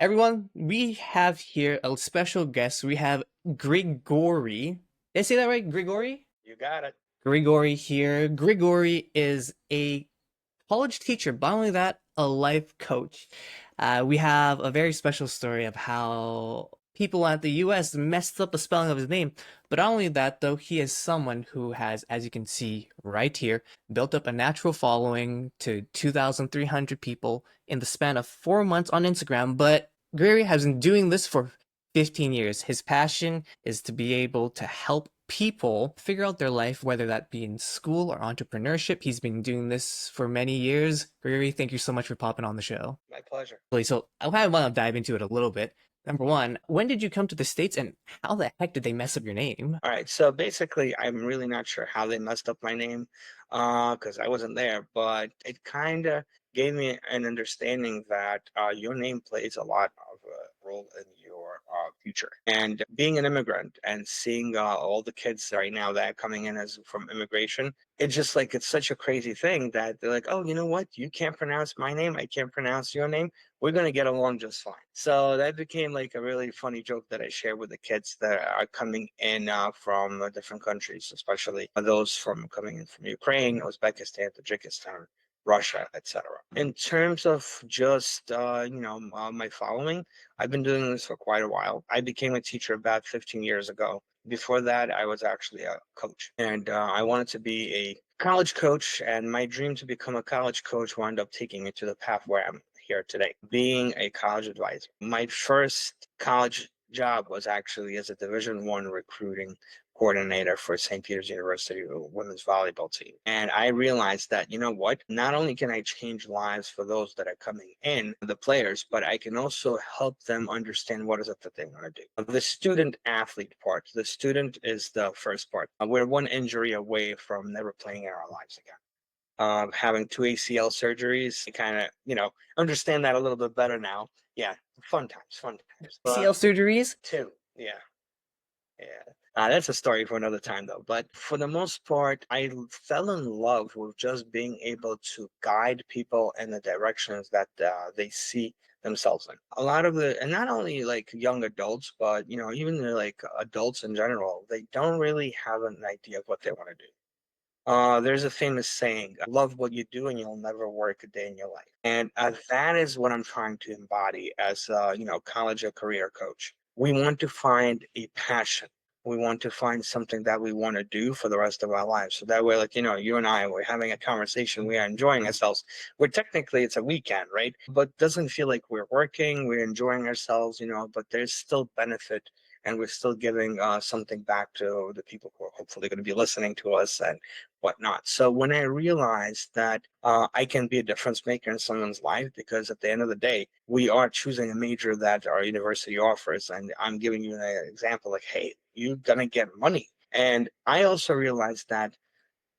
Everyone, we have here a special guest. We have Grigory. Did I say that right? Grigory? You got it. Grigory here. Grigory is a college teacher, but not only that, a life coach. We have a very special story of how people at the US messed up the spelling of his name. But not only that, though, he is someone who has, as you can see right here, built up a natural following to 2,300 people in the span of 4 months on Instagram. But Gary has been doing this for 15 years. His passion is to be able to help people figure out their life, whether that be in school or entrepreneurship. He's been doing this for many years. Gregory, thank you so much for popping on the show. My pleasure. So I kind of want to dive into it a little bit. Number one, when did you come to the States and how the heck did they mess up your name? All right. So basically, I'm really not sure how they messed up my name, because I wasn't there, but it kind of gave me an understanding that your name plays a lot of a role in your future. And being an immigrant and seeing all the kids right now that are coming in as from immigration, it's just like it's such a crazy thing that they're like, oh, you know what? You can't pronounce my name. I can't pronounce your name. We're going to get along just fine. So that became like a really funny joke that I share with the kids that are coming in from different countries, especially those from coming in from Ukraine, Uzbekistan, Tajikistan, Russia, etc. In terms of just my following, I've been doing this for quite a while. I became a teacher about 15 years ago. Before that, I was actually a coach, and I wanted to be a college coach. And my dream to become a college coach wound up taking me to the path where I'm here today, being a college advisor. My first college job was actually as a Division I recruiting coordinator for St. Peter's University women's volleyball team. And I realized that, you know what, not only can I change lives for those that are coming in, the players, but I can also help them understand what is it that they want to do. The student athlete part, the student is the first part. We're one injury away from never playing in our lives again. Having two ACL surgeries, I kind of, understand that a little bit better now. Yeah, fun times, fun times. ACL But surgeries? two, yeah, yeah. That's a story for another time, though. But for the most part, I fell in love with just being able to guide people in the directions that they see themselves in. A lot of and not only like young adults, but even like adults in general, they don't really have an idea of what they want to do. There's a famous saying, love what you do and you'll never work a day in your life. And that is what I'm trying to embody as college or career coach. We want to find a passion. We want to find something that we want to do for the rest of our lives. So that way, like, you and I, we're having a conversation, we are enjoying ourselves. We're technically, it's a weekend, right? But doesn't feel like we're working, we're enjoying ourselves, but there's still benefit and we're still giving something back to the people who are hopefully going to be listening to us and whatnot. So when I realized that I can be a difference maker in someone's life, because at the end of the day, we are choosing a major that our university offers, and I'm giving you an example like, hey, you're gonna get money. And I also realized that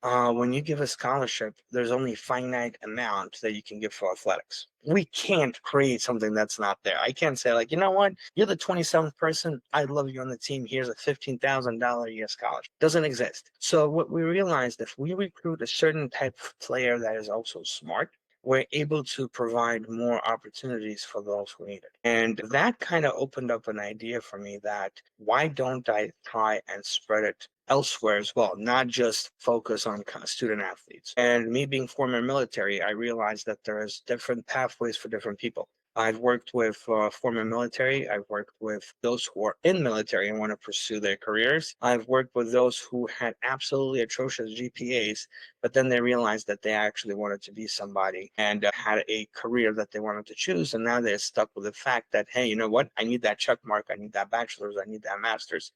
when you give a scholarship, there's only a finite amount that you can give for athletics. We can't create something that's not there. I can't say, like, you know what, you're the 27th person. I love you on the team. Here's a $15,000 a year scholarship. Doesn't exist. So what we realized, if we recruit a certain type of player that is also smart, we're able to provide more opportunities for those who need it. And that kind of opened up an idea for me that why don't I try and spread it elsewhere as well, not just focus on kind of student athletes. And me being former military, I realized that there is different pathways for different people. I've worked with former military. I've worked with those who are in military and want to pursue their careers. I've worked with those who had absolutely atrocious GPAs, but then they realized that they actually wanted to be somebody and had a career that they wanted to choose. And now they're stuck with the fact that, hey, you know what? I need that check mark. I need that bachelor's. I need that master's.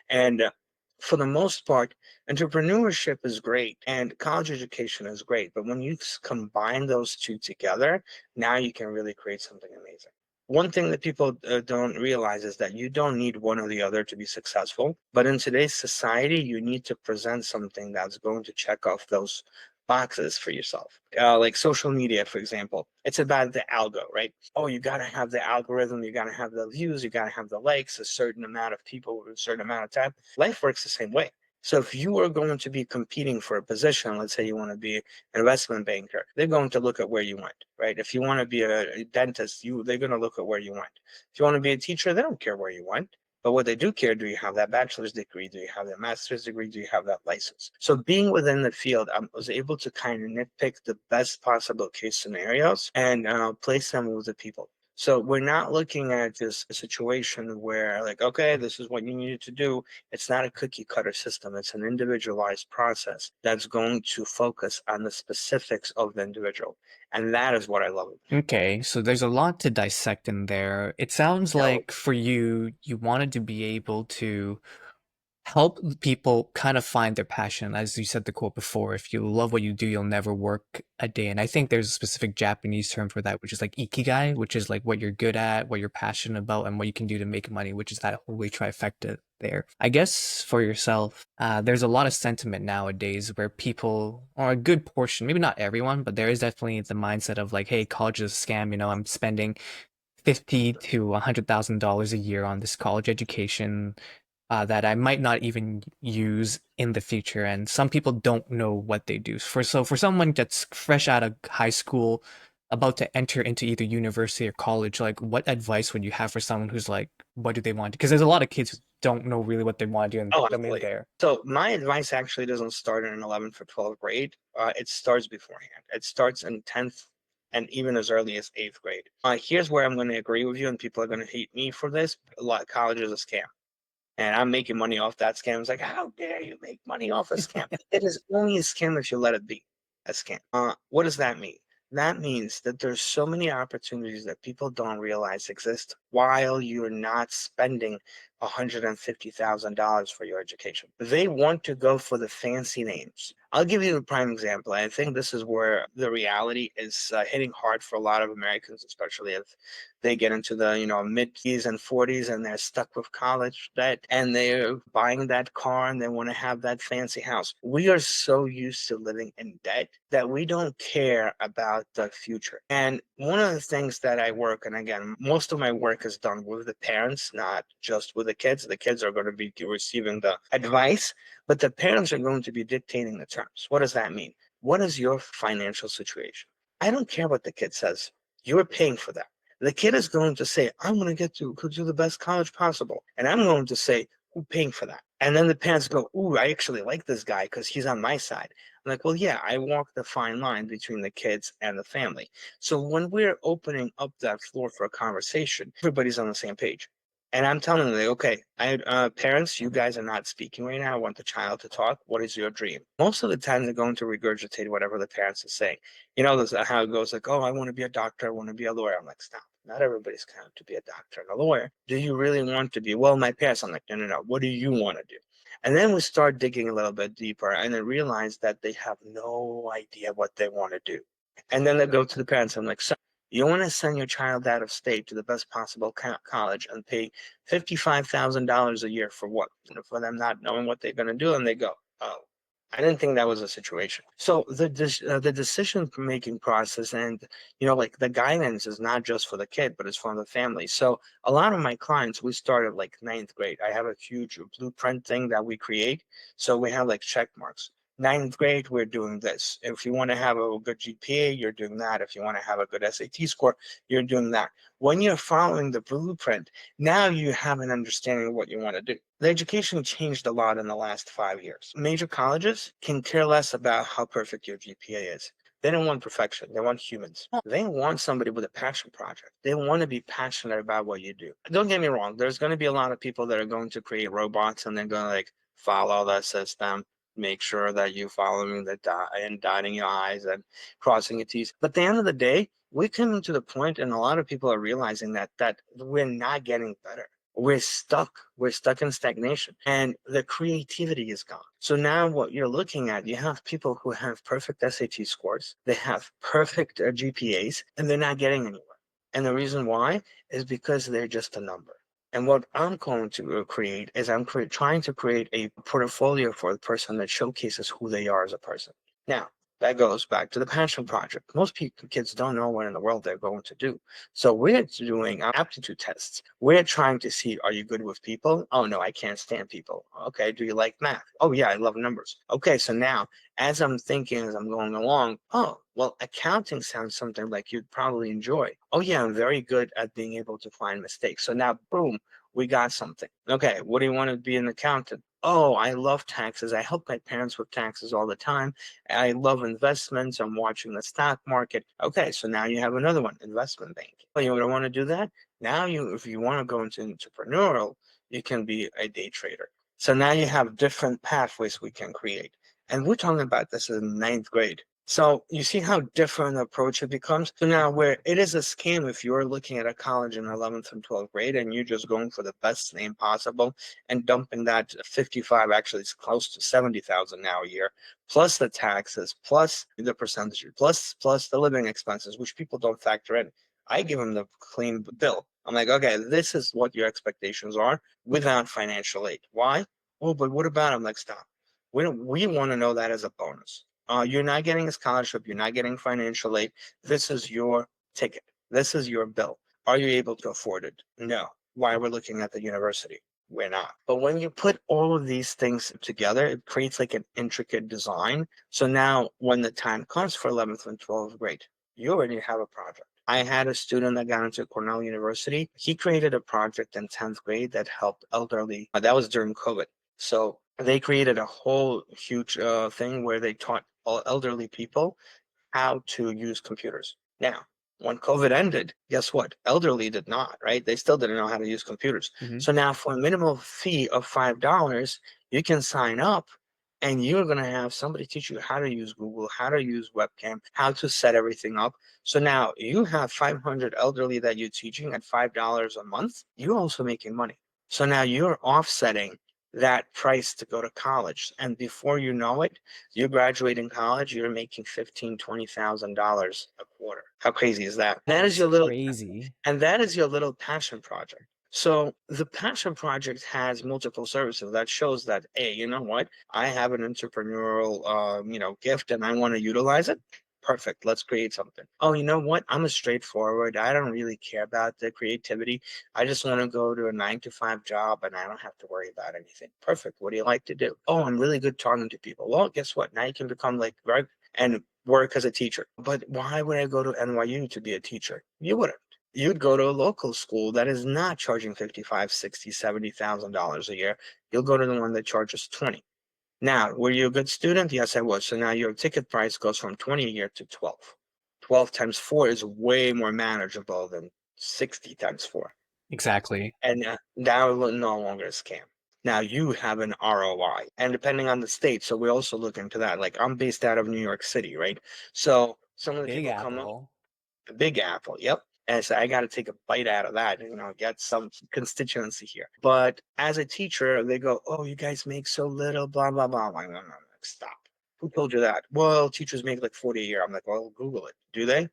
And for the most part, entrepreneurship is great and college education is great. But when you combine those two together, now you can really create something amazing. One thing that people don't realize is that you don't need one or the other to be successful. But in today's society, you need to present something that's going to check off those boxes for yourself. Like social media, for example, it's about the algo, right? Oh, you got to have the algorithm, you got to have the views, you got to have the likes, a certain amount of people with a certain amount of time. Life works the same way. So if you are going to be competing for a position, let's say you want to be an investment banker, they're going to look at where you went, right? If you want to be a dentist, they're going to look at where you went. If you want to be a teacher, they don't care where you went. But what they do care, do you have that bachelor's degree? Do you have that master's degree? Do you have that license? So being within the field, I was able to kind of nitpick the best possible case scenarios and place them with the people. So we're not looking at just a situation where like, okay, this is what you needed to do. It's not a cookie cutter system. It's an individualized process that's going to focus on the specifics of the individual. And that is what I love. Okay, so there's a lot to dissect in there. It sounds So, like for you, you wanted to be able to help people kind of find their passion. As you said the quote before, if you love what you do, you'll never work a day. And I think there's a specific Japanese term for that, which is like ikigai, which is like what you're good at, what you're passionate about, and what you can do to make money, which is that holy trifecta there. I guess for yourself, there's a lot of sentiment nowadays where people, or a good portion, maybe not everyone, but there is definitely the mindset of like, hey, college is a scam. I'm spending 50 to $100,000 a year on this college education that I might not even use in the future. And some people don't know what they do. For someone that's fresh out of high school, about to enter into either university or college, like what advice would you have for someone who's like, what do they want? Because there's a lot of kids who don't know really what they want to do and oh, put them in absolutely. there. So my advice actually doesn't start in 11th or 12th grade. It starts beforehand. It starts in 10th and even as early as 8th grade. Here's where I'm going to agree with you, and people are going to hate me for this. A lot college is a scam. And I'm making money off that scam. It's like, how dare you make money off a scam? It is only a scam if you let it be a scam. What does that mean? That means that there's so many opportunities that people don't realize exist while you're not spending $150,000 for your education. They want to go for the fancy names. I'll give you a prime example. I think this is where the reality is hitting hard for a lot of Americans, especially if they get into the mid-30s and 40s and they're stuck with college debt and they're buying that car and they want to have that fancy house. We are so used to living in debt that we don't care about the future. And one of the things that I work, and again, most of my work is done with the parents, not just with the kids. The kids are going to be receiving the advice, but the parents are going to be dictating the terms. What does that mean? What is your financial situation? I don't care what the kid says. You're paying for that. The kid is going to say, I'm going to get to go to the best college possible. And I'm going to say, who's paying for that? And then the parents go, ooh, I actually like this guy because he's on my side. I'm like, well, yeah, I walk the fine line between the kids and the family. So when we're opening up that floor for a conversation, everybody's on the same page. And I'm telling them, like, okay, parents, you guys are not speaking right now. I want the child to talk. What is your dream? Most of the time, they're going to regurgitate whatever the parents are saying. This is how it goes, like, oh, I want to be a doctor. I want to be a lawyer. I'm like, stop. Not everybody's going to be a doctor and a lawyer. Do you really want to be? Well, my parents, I'm like, no, no, no. What do you want to do? And then we start digging a little bit deeper and then realize that they have no idea what they want to do. And then they go to the parents. I'm like, so you want to send your child out of state to the best possible college and pay $55,000 a year for what? For them not knowing what they're going to do. And they go, oh, I didn't think that was a situation. So the decision making process and like the guidance is not just for the kid, but it's for the family. So a lot of my clients, we started like ninth grade. I have a huge blueprint thing that we create. So we have like check marks. Ninth grade, we're doing this. If you want to have a good GPA, you're doing that. If you want to have a good SAT score, you're doing that. When you're following the blueprint, now you have an understanding of what you want to do. The education changed a lot in the last 5 years. Major colleges can care less about how perfect your GPA is. They don't want perfection. They want humans. They want somebody with a passion project. They want to be passionate about what you do. Don't get me wrong. There's going to be a lot of people that are going to create robots and they're going to like follow the system, make sure that you following the dot and dotting your I's and crossing your T's. But at the end of the day, we come to the point, and a lot of people are realizing that we're not getting better. We're stuck. We're stuck in stagnation, and the creativity is gone. So now, what you're looking at, you have people who have perfect SAT scores, they have perfect GPAs, and they're not getting anywhere. And the reason why is because they're just a number. And what I'm going to create is trying to create a portfolio for the person that showcases who they are as a person. Now, That goes back to the passion project. Most people, kids don't know what in the world they're going to do. So we're doing aptitude tests. We're trying to see, are you good with people? Oh, no, I can't stand people. Okay, do you like math? Oh, yeah, I love numbers. Okay, so now as I'm thinking, as I'm going along, oh, well, accounting sounds something like you'd probably enjoy. Oh, yeah, I'm very good at being able to find mistakes. So now, boom, we got something. Okay, what do you want to be an accountant? Oh, I love taxes. I help my parents with taxes all the time. I love investments. I'm watching the stock market. Okay, so now you have another one, investment banking. Oh, you don't want to do that? Now you, if you want to go into entrepreneurial, you can be a day trader. So now you have different pathways we can create. And we're talking about this in ninth grade. So you see how different approach it becomes. So now where it is a scam if you're looking at a college in 11th and 12th grade and you're just going for the best name possible and dumping that 55, actually it's close to 70,000 now a year, plus the taxes, plus the percentage, plus the living expenses, which people don't factor in. I give them the clean bill. I'm like, okay, this is what your expectations are without financial aid. Why? Oh, but what about? I'm like, stop. We want to know that as a bonus. You're not getting a scholarship. You're not getting financial aid. This is your ticket. This is your bill. Are you able to afford it? No. Why we're looking at the university? We're not. But when you put all of these things together, it creates like an intricate design. So now when the time comes for 11th and 12th grade, you already have a project. I had a student that got into Cornell University. He created a project in 10th grade that helped elderly. That was during COVID. So they created a whole huge thing where they taught all elderly people how to use computers. Now, when COVID ended, guess what? Elderly did not, right? They still didn't know how to use computers. Hmm. So now for a minimal fee of $5, you can sign up and you're going to have somebody teach you how to use Google, how to use webcam, how to set everything up. So now you have 500 elderly that you're teaching at $5 a month. You're also making money. So now you're offsetting that price to go to college. And before you know it, you graduate in college, you're making $15,000 to $20,000 a quarter. How crazy is that? That That is is your little, crazy. and that is your little passion project. So the passion project has multiple services that shows that, hey, you know what? I have an entrepreneurial, gift and I want to utilize it. Perfect. Let's create something. Oh, you know what? I'm a straightforward. I don't really care about the creativity. I just want to go to a 9 to 5 job and I don't have to worry about anything. Perfect. What do you like to do? Oh, I'm really good talking to people. Well, guess what? Now you can become like right and work as a teacher. But why would I go to NYU to be a teacher? You wouldn't. You'd go to a local school that is not charging 55, 60, $70,000 a year. You'll go to the one that charges 20. Now, were you a good student? Yes, I was. So now your ticket price goes from 20 a year to 12. 12 times 4 is way more manageable than 60 times 4. Exactly. And now no longer a scam. Now you have an ROI. And depending on the state, so we also look into that. Like I'm based out of New York City, right? So some of the Big people come up, Apple. the Big Apple, yep. And so I got to take a bite out of that, get some constituency here. But as a teacher, they go, "Oh, you guys make so little, blah blah blah." I'm like, no, no, no, stop. Who told you that? Well, teachers make like 40 a year. I'm like, well, Google it. Do they?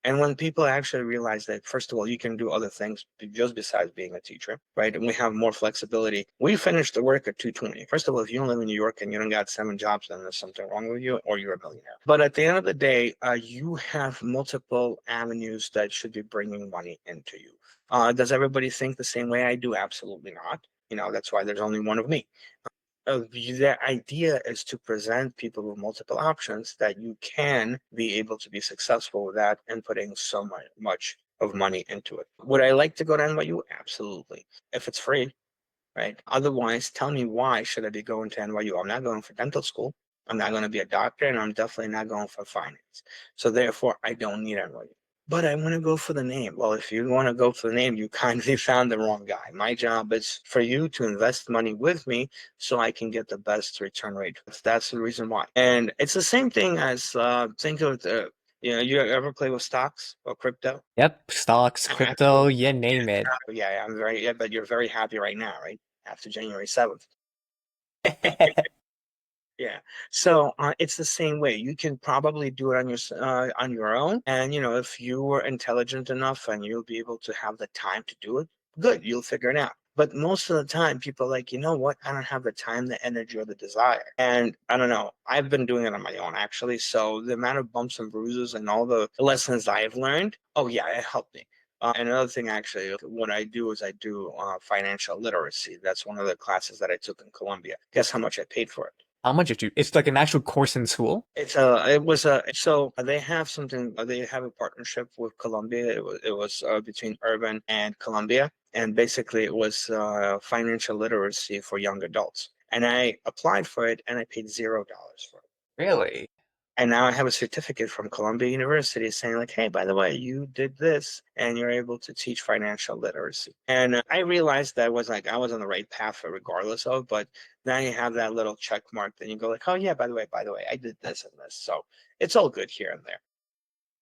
And when people actually realize that, first of all, you can do other things just besides being a teacher, right? And we have more flexibility. We finish the work at 220. First of all, if you don't live in New York and you don't got 7 jobs, then there's something wrong with you or you're a millionaire. But at the end of the day, you have multiple avenues that should be bringing money into you. Does everybody think the same way I do? Absolutely not. That's why there's only one of me. The idea is to present people with multiple options that you can be able to be successful with that and putting so much of money into it. Would I like to go to NYU? Absolutely. If it's free, right? Otherwise, tell me why should I be going to NYU? I'm not going for dental school. I'm not going to be a doctor, and I'm definitely not going for finance. So therefore, I don't need NYU. But I want to go for the name. Well, if you want to go for the name, you kindly found the wrong guy. My job is for you to invest money with me so I can get the best return rate. That's the reason why. And it's the same thing as think of you ever play with stocks or crypto? Yep. Stocks, crypto, Absolutely. you name it. Yeah, I'm very, yeah, but you're very happy right now, right? After January 7th. Yeah. So it's the same way. You can probably do it on your own. And if you were intelligent enough and you'll be able to have the time to do it, good, you'll figure it out. But most of the time, people are like, you know what? I don't have the time, the energy, or the desire. And I don't know. I've been doing it on my own, actually. So the amount of bumps and bruises and all the lessons I've learned, oh, yeah, it helped me. And another thing, actually, what I do is I do financial literacy. That's one of the classes that I took in Colombia. Guess how much I paid for it? How much did you? It's like an actual course in school. It was a, so they have something, they have a partnership with Colombia. It was between Urban and Colombia. And basically it was financial literacy for young adults. And I applied for it and I paid $0 for it. Really? And now I have a certificate from Columbia University saying like, hey, by the way, you did this and you're able to teach financial literacy. And I realized that was like I was on the right path regardless of, but now you have that little check mark, then you go like, oh yeah, by the way, I did this and this. So it's all good here and there.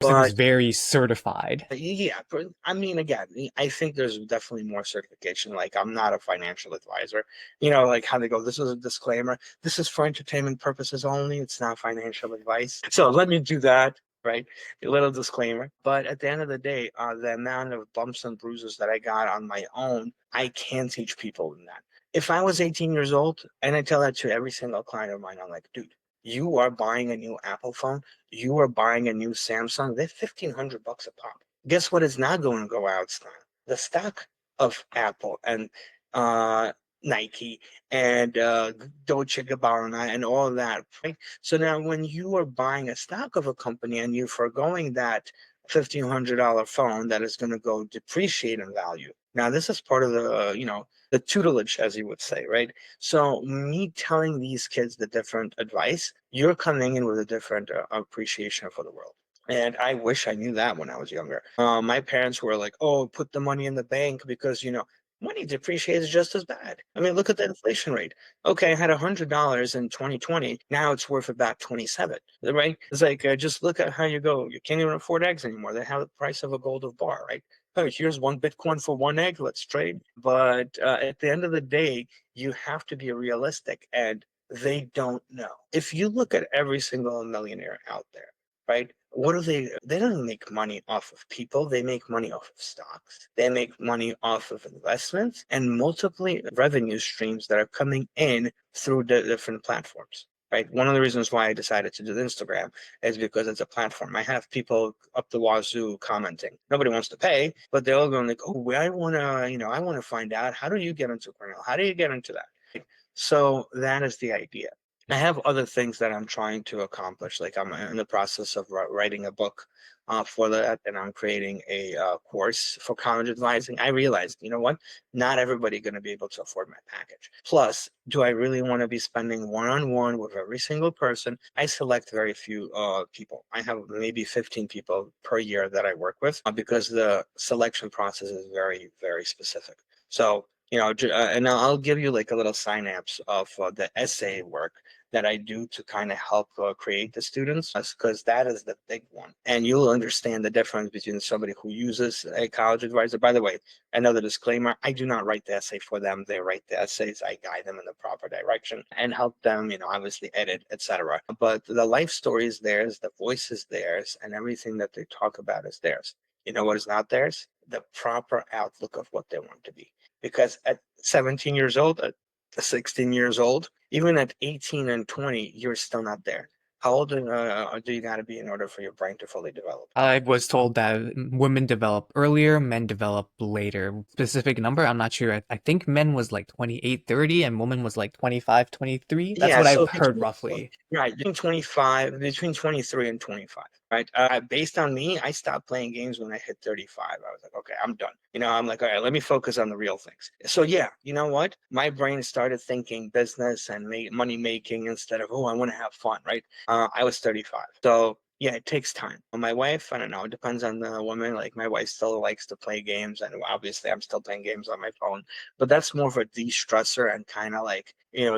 Person who's But very certified. yeah, but I mean, again, I think there's definitely more certification. Like, I'm not a financial advisor. You know, like how they go, this is a disclaimer. This is for entertainment purposes only. It's not financial advice. So let me do that, right? A little disclaimer. But at the end of the day, the amount of bumps and bruises that I got on my own, I can teach people in that. If I was 18 years old, and I tell that to every single client of mine, I'm like, dude, you are buying a new Apple phone, you are buying a new Samsung, they're $1,500 a pop. Guess what is not going to go out of style? The stock of Apple and uh, Nike and Dolce Gabbana and all of that. Right? So now, when you are buying a stock of a company and you're foregoing that $1,500 phone that is going to go depreciate in value. Now, this is part of the the tutelage, as you would say, right? So me telling these kids the different advice, you're coming in with a different appreciation for the world. And I wish I knew that when I was younger. My parents were like, "Oh, put the money in the bank because money depreciates just as bad." I mean, look at the inflation rate. Okay, I had $100 in 2020. Now it's worth about 27. Right? It's like just look at how you go. You can't even afford eggs anymore. They have the price of a gold of bar, right? Oh, here's one Bitcoin for one egg. Let's trade. But at the end of the day, you have to be realistic, and they don't know. If you look at every single millionaire out there, right? What do they don't make money off of people. They make money off of stocks. They make money off of investments and multiple revenue streams that are coming in through the different platforms. Right. One of the reasons why I decided to do Instagram is because it's a platform. I have people up the wazoo commenting. Nobody wants to pay, but they're all going like, "Oh, I want to, I want to find out, how do you get into Cornell? How do you get into that?" So that is the idea. I have other things that I'm trying to accomplish. Like, I'm in the process of writing a book for that, and I'm creating a course for college advising. I realized, you know what? Not everybody going to be able to afford my package. Plus, do I really want to be spending one-on-one with every single person? I select very few people. I have maybe 15 people per year that I work with because the selection process is very, very specific. So, and I'll give you like a little synapse of the essay work that I do to kind of help create the students, because that is the big one. And you'll understand the difference between somebody who uses a college advisor. By the way, another disclaimer, I do not write the essay for them. They write the essays. I guide them in the proper direction and help them, obviously edit, etc. But the life story is theirs, the voice is theirs, and everything that they talk about is theirs. You know what is not theirs? The proper outlook of what they want to be. Because at 17 years old, at 16 years old, even at 18 and 20, you're still not there. How old do you got to be in order for your brain to fully develop? I was told that women develop earlier, men develop later. Specific number, I'm not sure. I think men was like 28, 30, and women was like 25, 23. That's Yeah, what so I've heard roughly. right, between 23 and 25, right? Based on me, I stopped playing games when I hit 35. I was like, okay, I'm done. I'm like, all right, let me focus on the real things. So yeah, you know what? My brain started thinking business and money making instead of, oh, I want to have fun, right? I was 35. So yeah, it takes time. My wife, I don't know, it depends on the woman. Like, my wife still likes to play games, and obviously I'm still playing games on my phone, but that's more of a de-stressor and kind of like,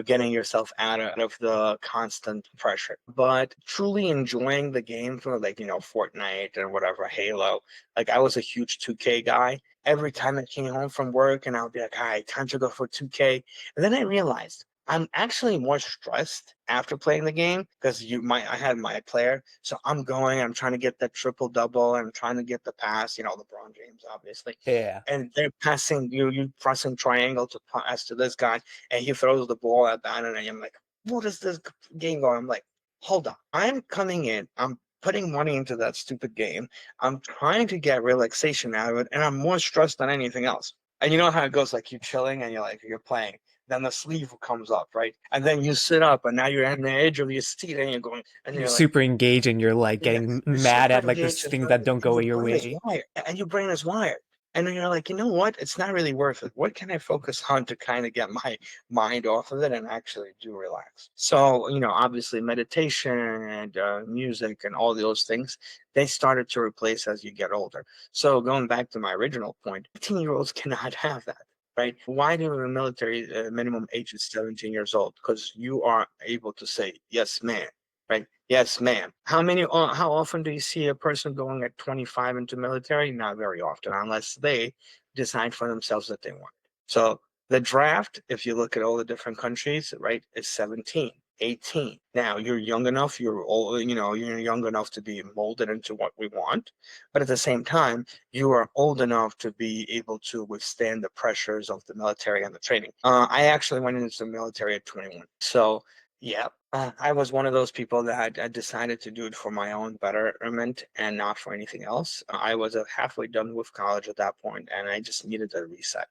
getting yourself out of the constant pressure. But truly enjoying the game for like, Fortnite and whatever, Halo. Like, I was a huge 2K guy. Every time I came home from work and I would be like, all right, time to go for 2K. And then I realized I'm actually more stressed after playing the game because I had my player, so I'm trying to get that triple double, I'm trying to get the pass, LeBron James, obviously, Yeah. and they're passing you pressing triangle to pass to this guy, and he throws the ball at that, and I'm like, what is this game going? I'm like, hold on, I'm coming in, I'm putting money into that stupid game, I'm trying to get relaxation out of it, and I'm more stressed than anything else. And you know how it goes, like you're chilling and you're playing, then the sleeve comes up, right? And then you sit up, and now you're at the edge of your seat, and you're going, and You're you're like, super engaged and you're like yes, getting you're mad super at like this engaged, things that don't and go your your brain is way. wired, and your brain is wired. And then you're like, you know what? It's not really worth it. What can I focus on to kind of get my mind off of it and actually do relax? So, obviously meditation and music and all those things, they started to replace as you get older. So going back to my original point, 15-year-olds cannot have that. Right? Why do the military minimum age is 17 years old? Because you are able to say, yes, ma'am, right? Yes, ma'am. How often do you see a person going at 25 into military? Not very often, unless they decide for themselves that they want. So the draft, if you look at all the different countries, right, is 17, 18. Now you're young enough, you're young enough to be molded into what we want. But at the same time, you are old enough to be able to withstand the pressures of the military and the training. I actually went into the military at 21. So yeah, I was one of those people that I decided to do it for my own betterment and not for anything else. I was halfway done with college at that point, and I just needed a reset.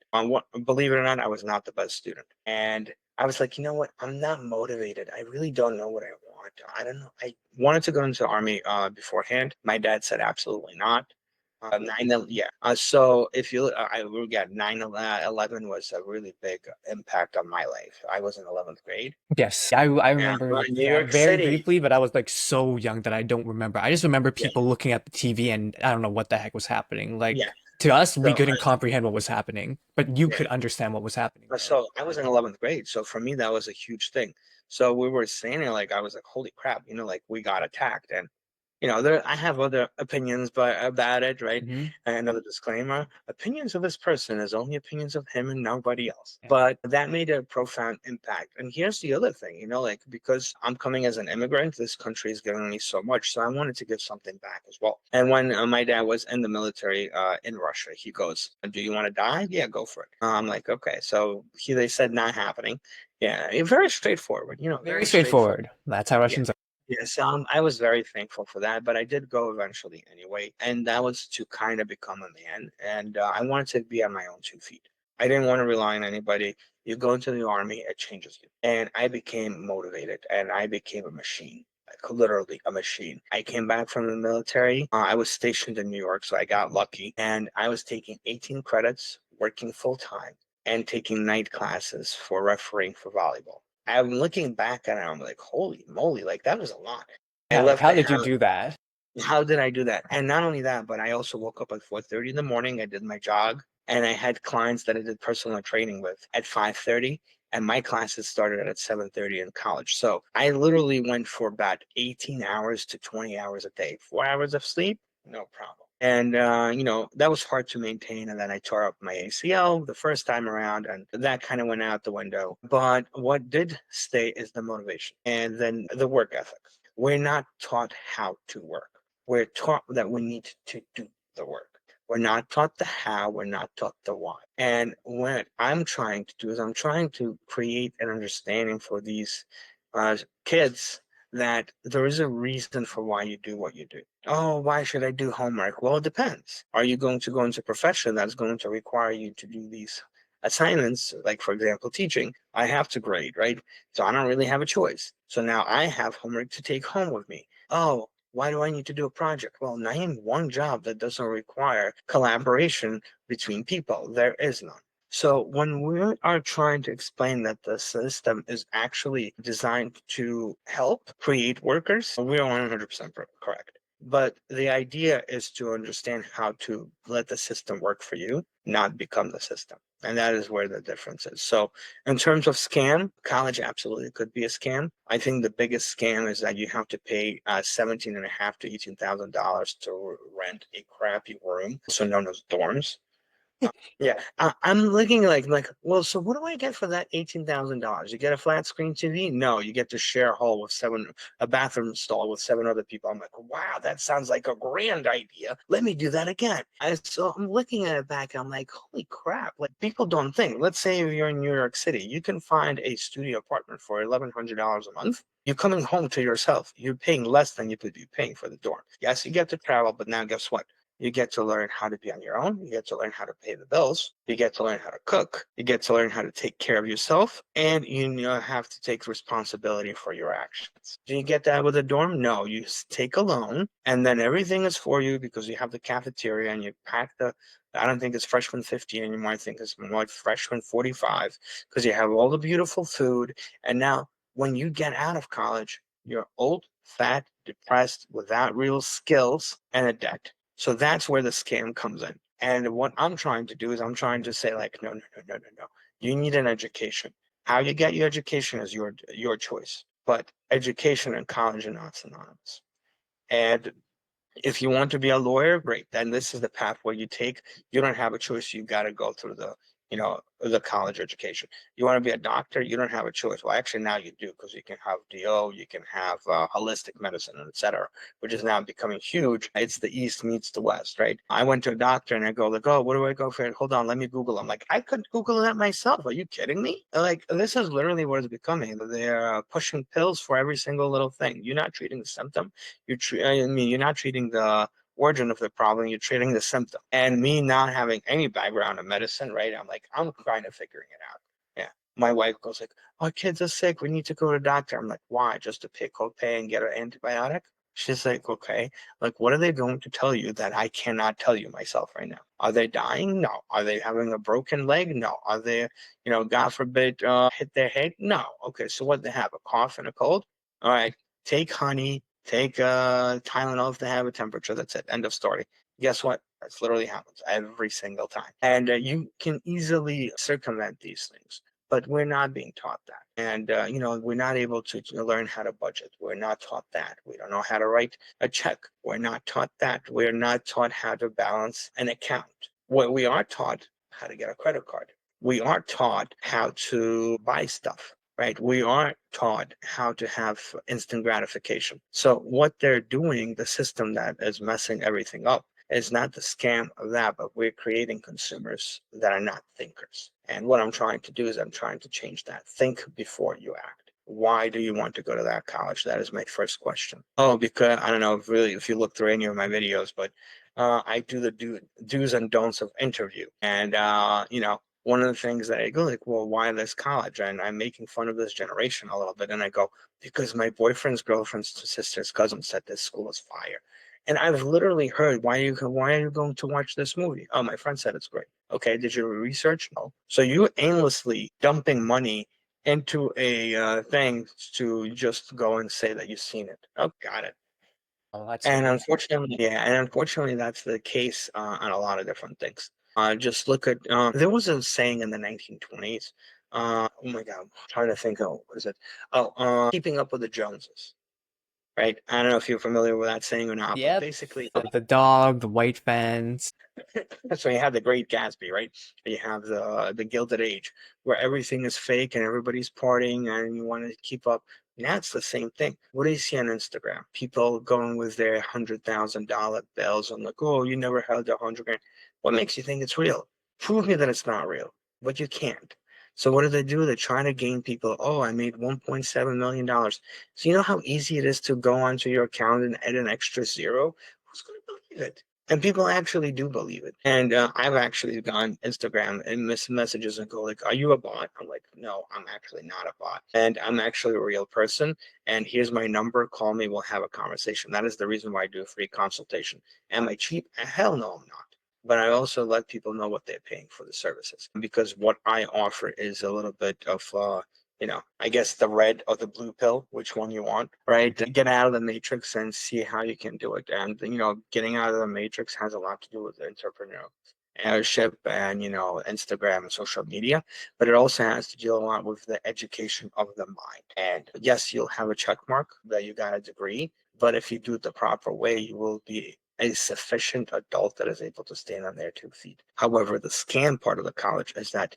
Believe it or not, I was not the best student, and I was like, you know what? I'm not motivated. I really don't know what I want. I don't know. I wanted to go into the army beforehand. My dad said absolutely not. Yeah. So if you, I we got 9/11 was a really big impact on my life. I was in 11th grade. Yes, I Yeah, remember New that York very City. briefly, but I was like so young that I don't remember. I just remember Yeah, people looking at the TV and I don't know what the heck was happening. yeah. Like to us, we So, couldn't comprehend what was happening, but you yeah. could understand what was happening though. So I was in 11th grade. So for me, that was a huge thing. So we were saying it like I was like, holy crap, like we got attacked. And I have other opinions but about it, right? Hmm. And another disclaimer, opinions of this person is only opinions of him and nobody else. Yeah. But that made a profound impact. And here's the other thing, like because I'm coming as an immigrant, this country is giving me so much. So I wanted to give something back as well. And when my dad was in the military in Russia, he goes, do you want to die? Yeah, go for it. I'm like, okay. So they said not happening. Yeah, very straightforward, Very very straightforward. straightforward. That's how Yeah. Russians are. Yes, I was very thankful for that, but I did go eventually anyway, and that was to kind of become a man, and I wanted to be on my own 2 feet. I didn't want to rely on anybody. You go into the army, it changes you, and I became motivated, and I became a machine, like literally a machine. I came back from the military. I was stationed in New York, so I got lucky, and I was taking 18 credits, working full time, and taking night classes for refereeing for volleyball. I'm looking back at it, I'm like, holy moly, like that was a lot. I Yeah, like left how the did you house. do that? How did I do that? And not only that, but I also woke up at 4:30 in the morning. I did my jog, and I had clients that I did personal training with at 5:30, and my classes started at 7:30 in college. So I literally went for about 18 hours to 20 hours a day. 4 hours of sleep, no problem. And that was hard to maintain. And then I tore up my ACL the first time around, and that kind of went out the window. But what did stay is the motivation and then the work ethic. We're not taught how to work. We're taught that we need to do the work. We're not taught the how, we're not taught the why. And what I'm trying to do is I'm trying to create an understanding for these kids that there is a reason for why you do what you do. Oh, why should I do homework? Well, it depends. Are you going to go into a profession that's going to require you to do these assignments, like for example, teaching? I have to grade, right? So I don't really have a choice. So now I have homework to take home with me. Oh, why do I need to do a project? Well, name one job that doesn't require collaboration between people. There is none. So when we are trying to explain that the system is actually designed to help create workers, we are 100% correct. But the idea is to understand how to let the system work for you, not become the system. And that is where the difference is. So in terms of scam, college absolutely could be a scam. I think the biggest scam is that you have to pay 17 and a half to $18,000 to rent a crappy room, so known as dorms. Yeah, I'm looking like, well, so what do I get for that $18,000? You get a flat screen TV? No, you get to share a hall with a bathroom stall with seven other people. I'm like, wow, that sounds like a grand idea. Let me do that again. So I'm looking at it back, and I'm like, holy crap! Like people don't think. Let's say if you're in New York City, you can find a studio apartment for $1,100 a month. You're coming home to yourself. You're paying less than you could be paying for the dorm. Yes, you get to travel, but now guess what? You get to learn how to be on your own. You get to learn how to pay the bills. You get to learn how to cook. You get to learn how to take care of yourself. And you have to take responsibility for your actions. Do you get that with a dorm? No, you take a loan and then everything is for you because you have the cafeteria and you pack I don't think it's freshman 15 anymore. I think it's more like freshman 45 because you have all the beautiful food. And now when you get out of college, you're old, fat, depressed, without real skills, and a debt. So that's where the scam comes in. And what I'm trying to do is I'm trying to say like, no, no, no, no, no, no. You need an education. How you get your education is your choice. But education and college are not synonymous. And if you want to be a lawyer, great. Then this is the path where you take. You don't have a choice. You got to go through the college education. You want to be a doctor, you don't have a choice. Well, actually now you do because you can have DO, you can have holistic medicine, etc., which is now becoming huge. It's the East meets the West, right? I went to a doctor and I go like, oh, what do I go for? Hold on, let me Google. I'm like, I could Google that myself. Are you kidding me? Like this is literally what it's becoming. They're pushing pills for every single little thing. You're not treating the symptom. I mean, you're not treating the origin of the problem, you're treating the symptom. And me not having any background in medicine, right? I'm like, I'm kind of figuring it out. Yeah. My wife goes like, our kids are sick. We need to go to the doctor. I'm like, why? Just to pay copay and get an antibiotic? She's like, okay. Like, what are they going to tell you that I cannot tell you myself right now? Are they dying? No. Are they having a broken leg? No. Are they, God forbid, hit their head? No. Okay. So what they have? A cough and a cold? All right. Take honey, take Tylenol if they have a temperature. That's it. End of story. Guess what? That's literally happens every single time. And you can easily circumvent these things, but we're not being taught that. And, we're not able to learn how to budget. We're not taught that. We don't know how to write a check. We're not taught that. We're not taught how to balance an account. What we are taught how to get a credit card. We are taught how to buy stuff, right? We aren't taught how to have instant gratification. So what they're doing, the system that is messing everything up, is not the scam of that, but we're creating consumers that are not thinkers. And what I'm trying to do is I'm trying to change that. Think before you act. Why do you want to go to that college? That is my first question. Oh, because I don't know if really if you look through any of my videos, but I do the do's and don'ts of interview. And one of the things that I go like, well, why this college? And I'm making fun of this generation a little bit. And I go, because my boyfriend's girlfriend's sister's cousin said this school is fire. And I've literally heard, why are you going to watch this movie? Oh, my friend said it's great. Okay, did you research? No. So you aimlessly dumping money into a thing to just go and say that you've seen it. Oh, got it. Oh, that's so And bad. unfortunately, yeah, and unfortunately, that's the case on a lot of different things. Just look at there was a saying in the 1920s. Oh my God, I'm trying to think of what is it? Oh, keeping up with the Joneses, right? I don't know if you're familiar with that saying or not, but Yep. basically, The dog, the white fence. so you have the Great Gatsby, right? You have the Gilded Age, where everything is fake and everybody's partying, and you want to keep up. And that's the same thing. What do you see on Instagram? People going with their $100,000 bills and like, oh, you never held 100 grand. What makes you think it's real? Prove me that it's not real, but you can't. So what do? They're trying to gain people. Oh, I made $1.7 million. So you know how easy it is to go onto your account and add an extra zero? Who's going to believe it? And people actually do believe it. And I've actually gone Instagram and miss messages and go like, "Are you a bot?" I'm like, "No, I'm actually not a bot, and I'm actually a real person. And here's my number. Call me. We'll have a conversation." That is the reason why I do a free consultation. Am I cheap? Hell no, I'm not. But I also let people know what they're paying for the services because what I offer is a little bit of I guess the red or the blue pill, which one you want, right? Get out of the matrix and see how you can do it. And, getting out of the matrix has a lot to do with entrepreneurship and, Instagram and social media, but it also has to deal a lot with the education of the mind. And yes, you'll have a check mark that you got a degree, but if you do it the proper way, you will be a sufficient adult that is able to stand on their 2 feet. However, the scam part of the college is that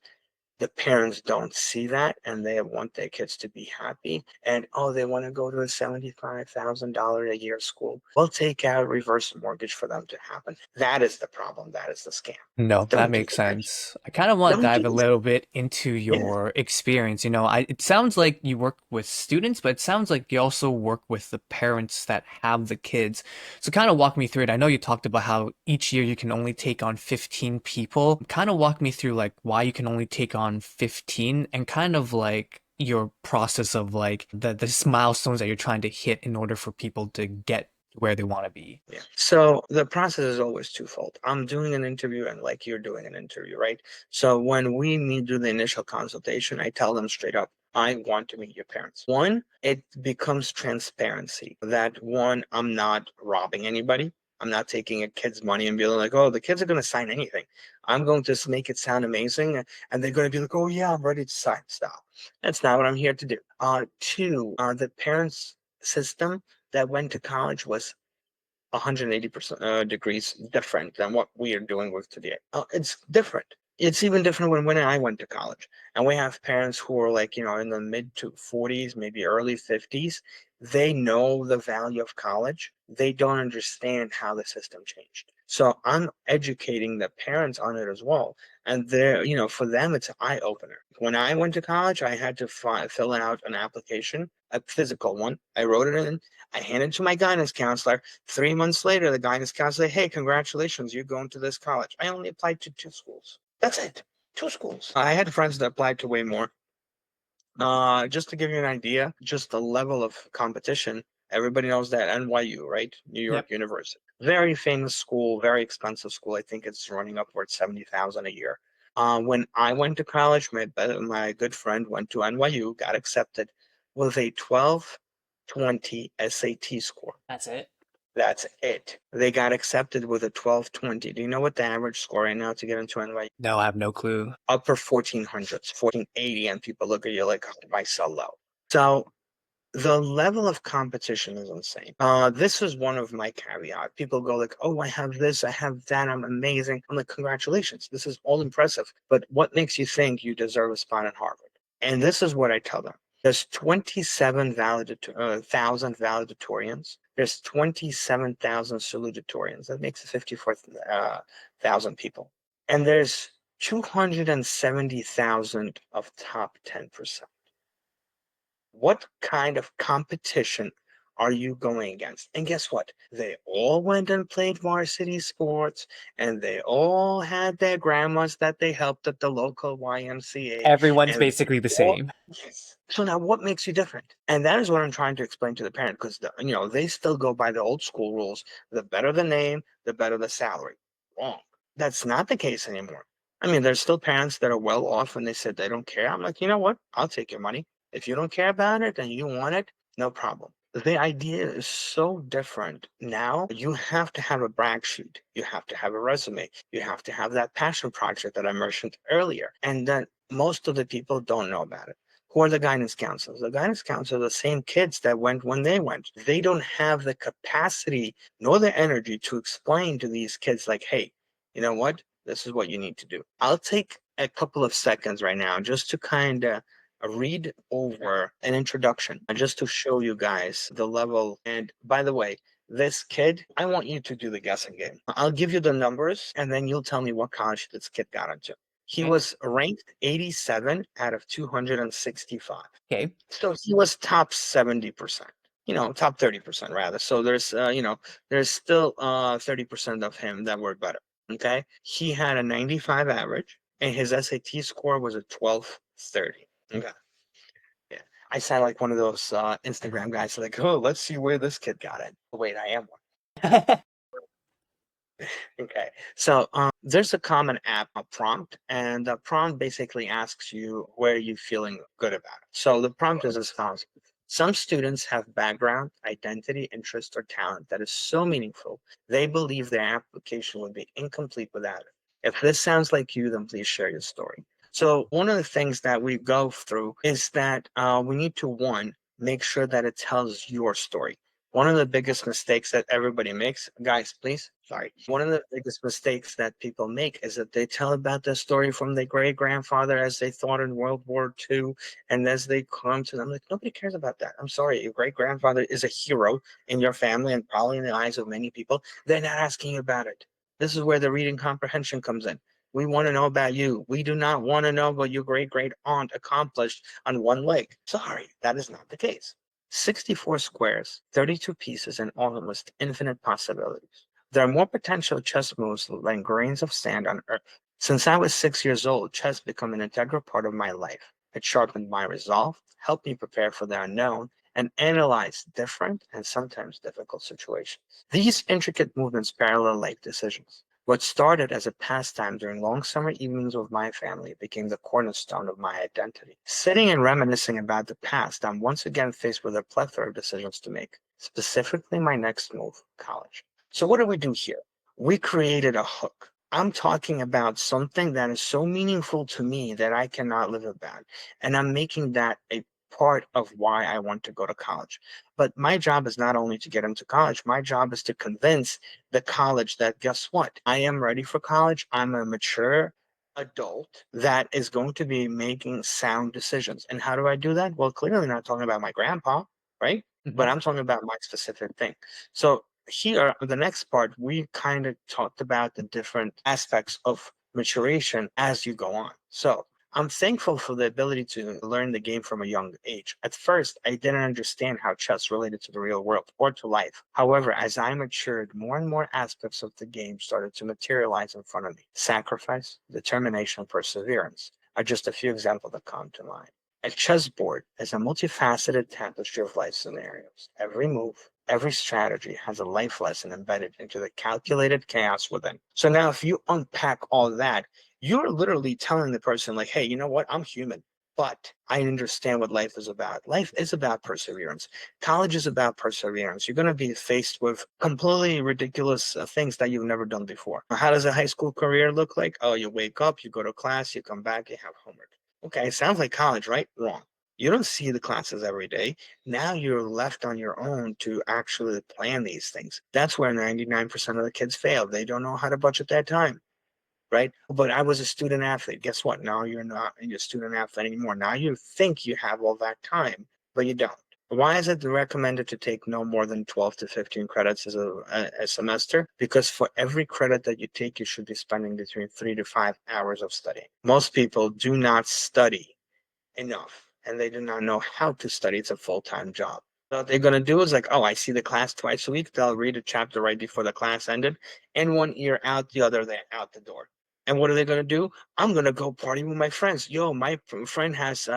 the parents don't see that and they want their kids to be happy. And oh, they want to go to a $75,000 a year school. We'll take out reverse mortgage for them to happen. That is the problem. That is the scam. No, that Don't do makes that. sense. I kind of want to Don't do dive a this. little bit into Yeah. your experience. It sounds like you work with students, but it sounds like you also work with the parents that have the kids. So kind of walk me through it. I know you talked about how each year you can only take on 15 people. Kind of walk me through like why you can only take on 15 and kind of like your process of like the milestones that you're trying to hit in order for people to get where they want to be. Yeah. So the process is always twofold. I'm doing an interview and like you're doing an interview, right? So when we meet, do the initial consultation, I tell them straight up, I want to meet your parents. One, it becomes transparency that one, I'm not robbing anybody. I'm not taking a kid's money and being like, oh, the kids are going to sign anything. I'm going to just make it sound amazing. And they're going to be like, oh, yeah, I'm ready to sign. Stop. That's not what I'm here to do. Two, the parents' system that went to college was 180% degrees different than what we are doing with today. It's different. It's even different when I went to college. And we have parents who are like, in the mid to 40s, maybe early 50s. They know the value of college. They don't understand how the system changed. So I'm educating the parents on it as well. And they're, for them, it's an eye opener. When I went to college, I had to fill out an application, a physical one. I wrote it in. I handed it to my guidance counselor. 3 months later, the guidance counselor, hey, congratulations, you're going to this college. I only applied to 2 schools. That's it. 2 schools. I had friends that applied to way more. Just to give you an idea, just the level of competition. Everybody knows that NYU, right? New Yep. York University. Very famous school, very expensive school. I think it's running upwards 70,000 a year. When I went to college, my good friend went to NYU, got accepted with a 1220 SAT score. That's it. That's it. They got accepted with a 1220. Do you know what the average score right now to get into NYU? No, I have no clue. Upper 1400s, 1480, and people look at you like, oh, why so low? So the level of competition is insane. This is one of my caveat. People go like, oh, I have this, I have that, I'm amazing. I'm like, congratulations, this is all impressive. But what makes you think you deserve a spot at Harvard? And this is what I tell them. There's 27,000 valedictorians. There's 27,000 salutatorians. That makes 54,000 people. And there's 270,000 of top 10%. What kind of competition are you going against? And guess what? They all went and played varsity sports, and they all had their grandmas that they helped at the local YMCA, Everyone's and basically the all, same. yes. So now what makes you different? And that is what I'm trying to explain to the parent because they still go by the old school rules. The better the name, the better the salary. Wrong. That's not the case anymore. I mean, there's still parents that are well off and they said they don't care. I'm like, you know what? I'll take your money. If you don't care about it and you want it, no problem. The idea is so different now. You have to have a brag sheet. You have to have a resume. You have to have that passion project that I mentioned earlier. And then most of the people don't know about it. Who are the guidance counselors? The guidance counselors are the same kids that went when they went. They don't have the capacity nor the energy to explain to these kids, like, hey, you know what? This is what you need to do. I'll take a couple of seconds right now just to kind of read over an introduction just to show you guys the level. And by the way, this kid, I want you to do the guessing game. I'll give you the numbers and then you'll tell me what college this kid got into. He Okay. was ranked 87 out of 265. Okay. So he was top 70%, top 30% rather. So there's still 30% of him that were better. Okay. He had a 95 average and his SAT score was a 1230. Okay. Yeah. I sound like one of those Instagram guys like, oh, let's see where this kid got it. Wait, I am one. Okay. So there's a common app, a prompt, and the prompt basically asks you where you feeling good about it. So the prompt is as follows. Some students have background, identity, interest, or talent that is so meaningful, they believe their application would be incomplete without it. If this sounds like you, then please share your story. So one of the things that we go through is that we need to, one, make sure that it tells your story. One of the biggest mistakes that everybody makes, guys, please, sorry. One of the biggest mistakes that people make is that they tell about the story from their great grandfather as they thought in World War II. And as they come to them, like, nobody cares about that. I'm sorry. Your great grandfather is a hero in your family and probably in the eyes of many people. They're not asking you about it. This is where the reading comprehension comes in. We want to know about you. We do not want to know what your great great aunt accomplished on one leg. Sorry, that is not the case. 64 squares, 32 pieces, and almost infinite possibilities. There are more potential chess moves than grains of sand on Earth. Since I was 6 years old, chess became an integral part of my life. It sharpened my resolve, helped me prepare for the unknown, and analyze different and sometimes difficult situations. These intricate movements parallel life decisions. What started as a pastime during long summer evenings with my family became the cornerstone of my identity. Sitting and reminiscing about the past, I'm once again faced with a plethora of decisions to make, specifically my next move, college. So, what do we do here? We created a hook. I'm talking about something that is so meaningful to me that I cannot live without. And I'm making that a part of why I want to go to college. But my job is not only to get into college, my job is to convince the college that guess what? I am ready for college. I'm a mature adult that is going to be making sound decisions. And how do I do that? Well, clearly not talking about my grandpa, right? But Mhm. I'm talking about my specific thing. So here, the next part, we kind of talked about the different aspects of maturation as you go on. So I'm thankful for the ability to learn the game from a young age. At first, I didn't understand how chess related to the real world or to life. However, as I matured, more and more aspects of the game started to materialize in front of me. Sacrifice, determination, perseverance are just a few examples that come to mind. A chessboard is a multifaceted tapestry of life scenarios. Every move, every strategy has a life lesson embedded into the calculated chaos within. So now, if you unpack all that, you're literally telling the person, like, hey, you know what? I'm human, but I understand what life is about. Life is about perseverance. College is about perseverance. You're going to be faced with completely ridiculous things that you've never done before. How does a high school career look like? Oh, you wake up, you go to class, you come back, you have homework. Okay, sounds like college, right? Wrong. You don't see the classes every day. Now you're left on your own to actually plan these things. That's where 99% of the kids fail. They don't know how to budget their time, right? But I was a student athlete. Guess what? Now you're not a student athlete anymore. Now you think you have all that time, but you don't. Why is it recommended to take no more than 12 to 15 credits as a semester? Because for every credit that you take, you should be spending between 3 to 5 hours of studying. Most people do not study enough and they do not know how to study. It's a full-time job. So what they're going to do is like, oh, I see the class twice a week. They'll read a chapter right before the class ended. In one ear, out the other, they're out the door. And what are they going to do? I'm going to go party with my friends. Yo, my friend has,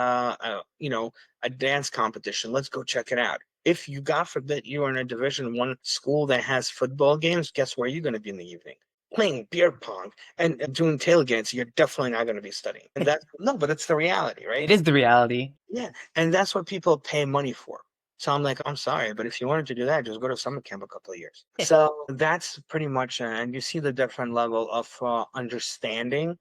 a dance competition. Let's go check it out. If you, God forbid, you are in a Division 1 school that has football games, guess where you're going to be in the evening? Playing beer pong and doing tailgates. You're definitely not going to be studying. And that's no, but it's the reality, right? It is the reality. Yeah, and that's what people pay money for. So I'm like, I'm sorry, but if you wanted to do that, just go to summer camp a couple of years. So that's pretty much, and you see the different level of understanding,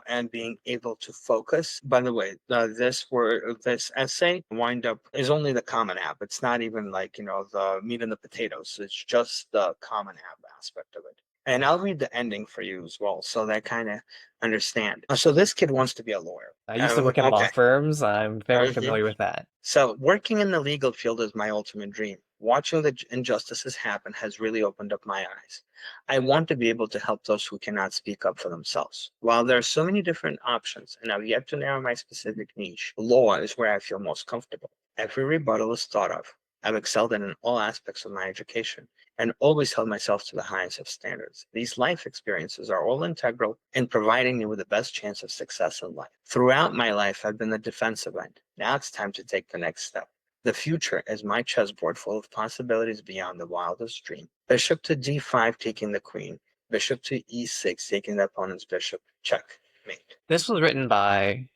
and being able to focus. By the way, this essay wind up is only the Common App. It's not even like the meat and the potatoes. It's just the Common App aspect of it. And I'll read the ending for you as well, so that kind of understand. So this kid wants to be a lawyer. I used to work at law Okay. firms. I'm very Mhm. familiar with that. So, working in the legal field is my ultimate dream. Watching the injustices happen has really opened up my eyes. I want to be able to help those who cannot speak up for themselves. While there are so many different options, and I've yet to narrow my specific niche, law is where I feel most comfortable. Every rebuttal is thought of. I've excelled in all aspects of my education and always held myself to the highest of standards. These life experiences are all integral in providing me with the best chance of success in life. Throughout my life, I've been the defensive end. Now it's time to take the next step. The future is my chessboard full of possibilities beyond the wildest dream. Bishop to d5 taking the queen. Bishop to e6 taking the opponent's bishop. Checkmate. This was written by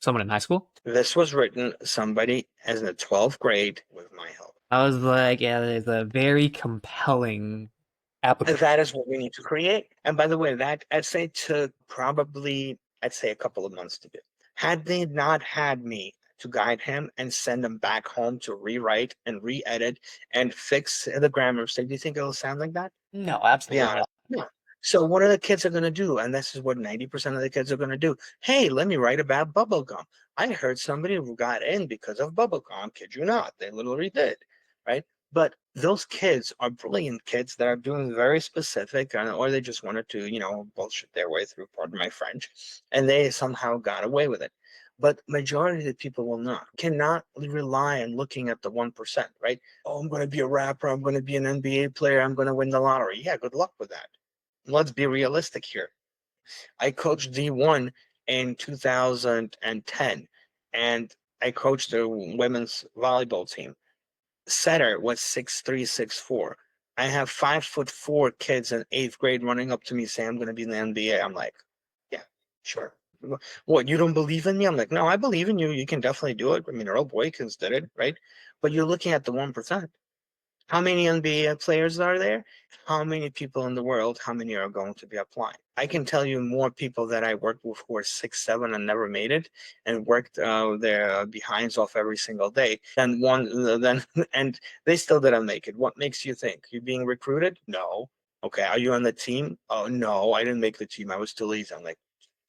someone in high school. This was written somebody as in the 12th grade with my help. I was like, yeah, it's a very compelling That application. is what we need to create. And by the way, that essay took probably, I'd say, a couple of months to do. Had they not had me to guide him and send him back home to rewrite and re-edit and fix the grammar mistake. Do you think it'll sound like that? No, absolutely Yeah. not. Yeah. So what are the kids are going to do? And this is what 90% of the kids are going to do. Hey, let me write about bubble gum. I heard somebody who got in because of bubble gum. Kid you not. They literally did. Right. But those kids are brilliant kids that are doing very specific, or they just wanted to, bullshit their way through, pardon my French, and they somehow got away with it. But majority of the people will not, cannot rely on looking at the 1%, right? Oh, I'm going to be a rapper. I'm going to be an NBA player. I'm going to win the lottery. Yeah, good luck with that. Let's be realistic here. I coached D1 in 2010, and I coached the women's volleyball team. Setter was 6'3", 6'4". I have 5'4" kids in 8th grade running up to me saying I'm going to be in the NBA. I'm like, yeah, sure. What, you don't believe in me? I'm like, no, I believe in you. You can definitely do it. I mean, Earl Boykins did it, right? But you're looking at the 1%. How many NBA players are there? How many people in the world? How many are going to be applying? I can tell you more people that I worked with who are 6'7" and never made it and worked their behinds off every single day than and they still didn't make it. What makes you think? You being recruited? No. Okay. Are you on the team? Oh, no, I didn't make the team. I was too lazy. I'm like,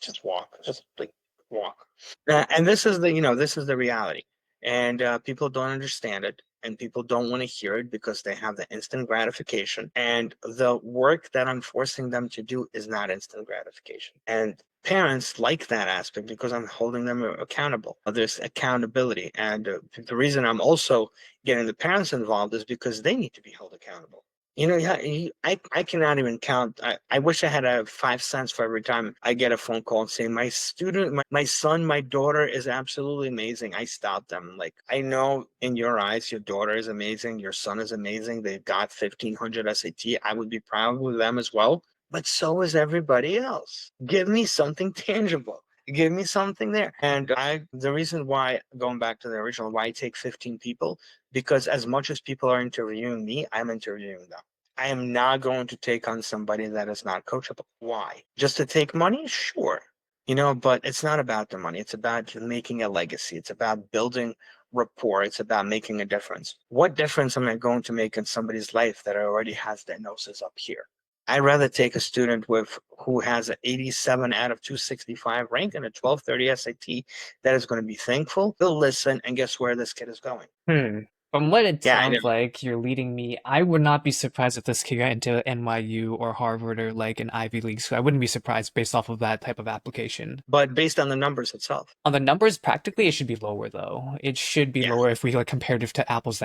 just walk, just like walk. And this is the reality. And people don't understand it, and people don't want to hear it because they have the instant gratification. And the work that I'm forcing them to do is not instant gratification. And parents like that aspect because I'm holding them accountable. There's accountability. And the reason I'm also getting the parents involved is because they need to be held accountable. Yeah, I cannot even count. I wish I had a 5 cents for every time I get a phone call and say, my son, my daughter is absolutely amazing. I stop them. Like, I know in your eyes, your daughter is amazing. Your son is amazing. They've got 1,500 SAT. I would be proud of them as well. But so is everybody else. Give me something tangible. Give me something there. And the reason why, going back to the original, why I take 15 people, because as much as people are interviewing me, I'm interviewing them. I am not going to take on somebody that is not coachable. Why? Just to take money? Sure. But it's not about the money. It's about making a legacy. It's about building rapport. It's about making a difference. What difference am I going to make in somebody's life that already has their noses up here? I'd rather take a student who has an 87 out of 265 rank and a 1230 SAT that is going to be thankful. They'll listen, and guess where this kid is going? Hmm. From what it Yeah, I know. sounds like you're leading me, I would not be surprised if this kid got into NYU or Harvard or like an Ivy League school. I wouldn't be surprised based off of that type of application. But based on the numbers itself. On the numbers, practically, it should be lower though. It should be Yeah. lower if we like comparative to apples,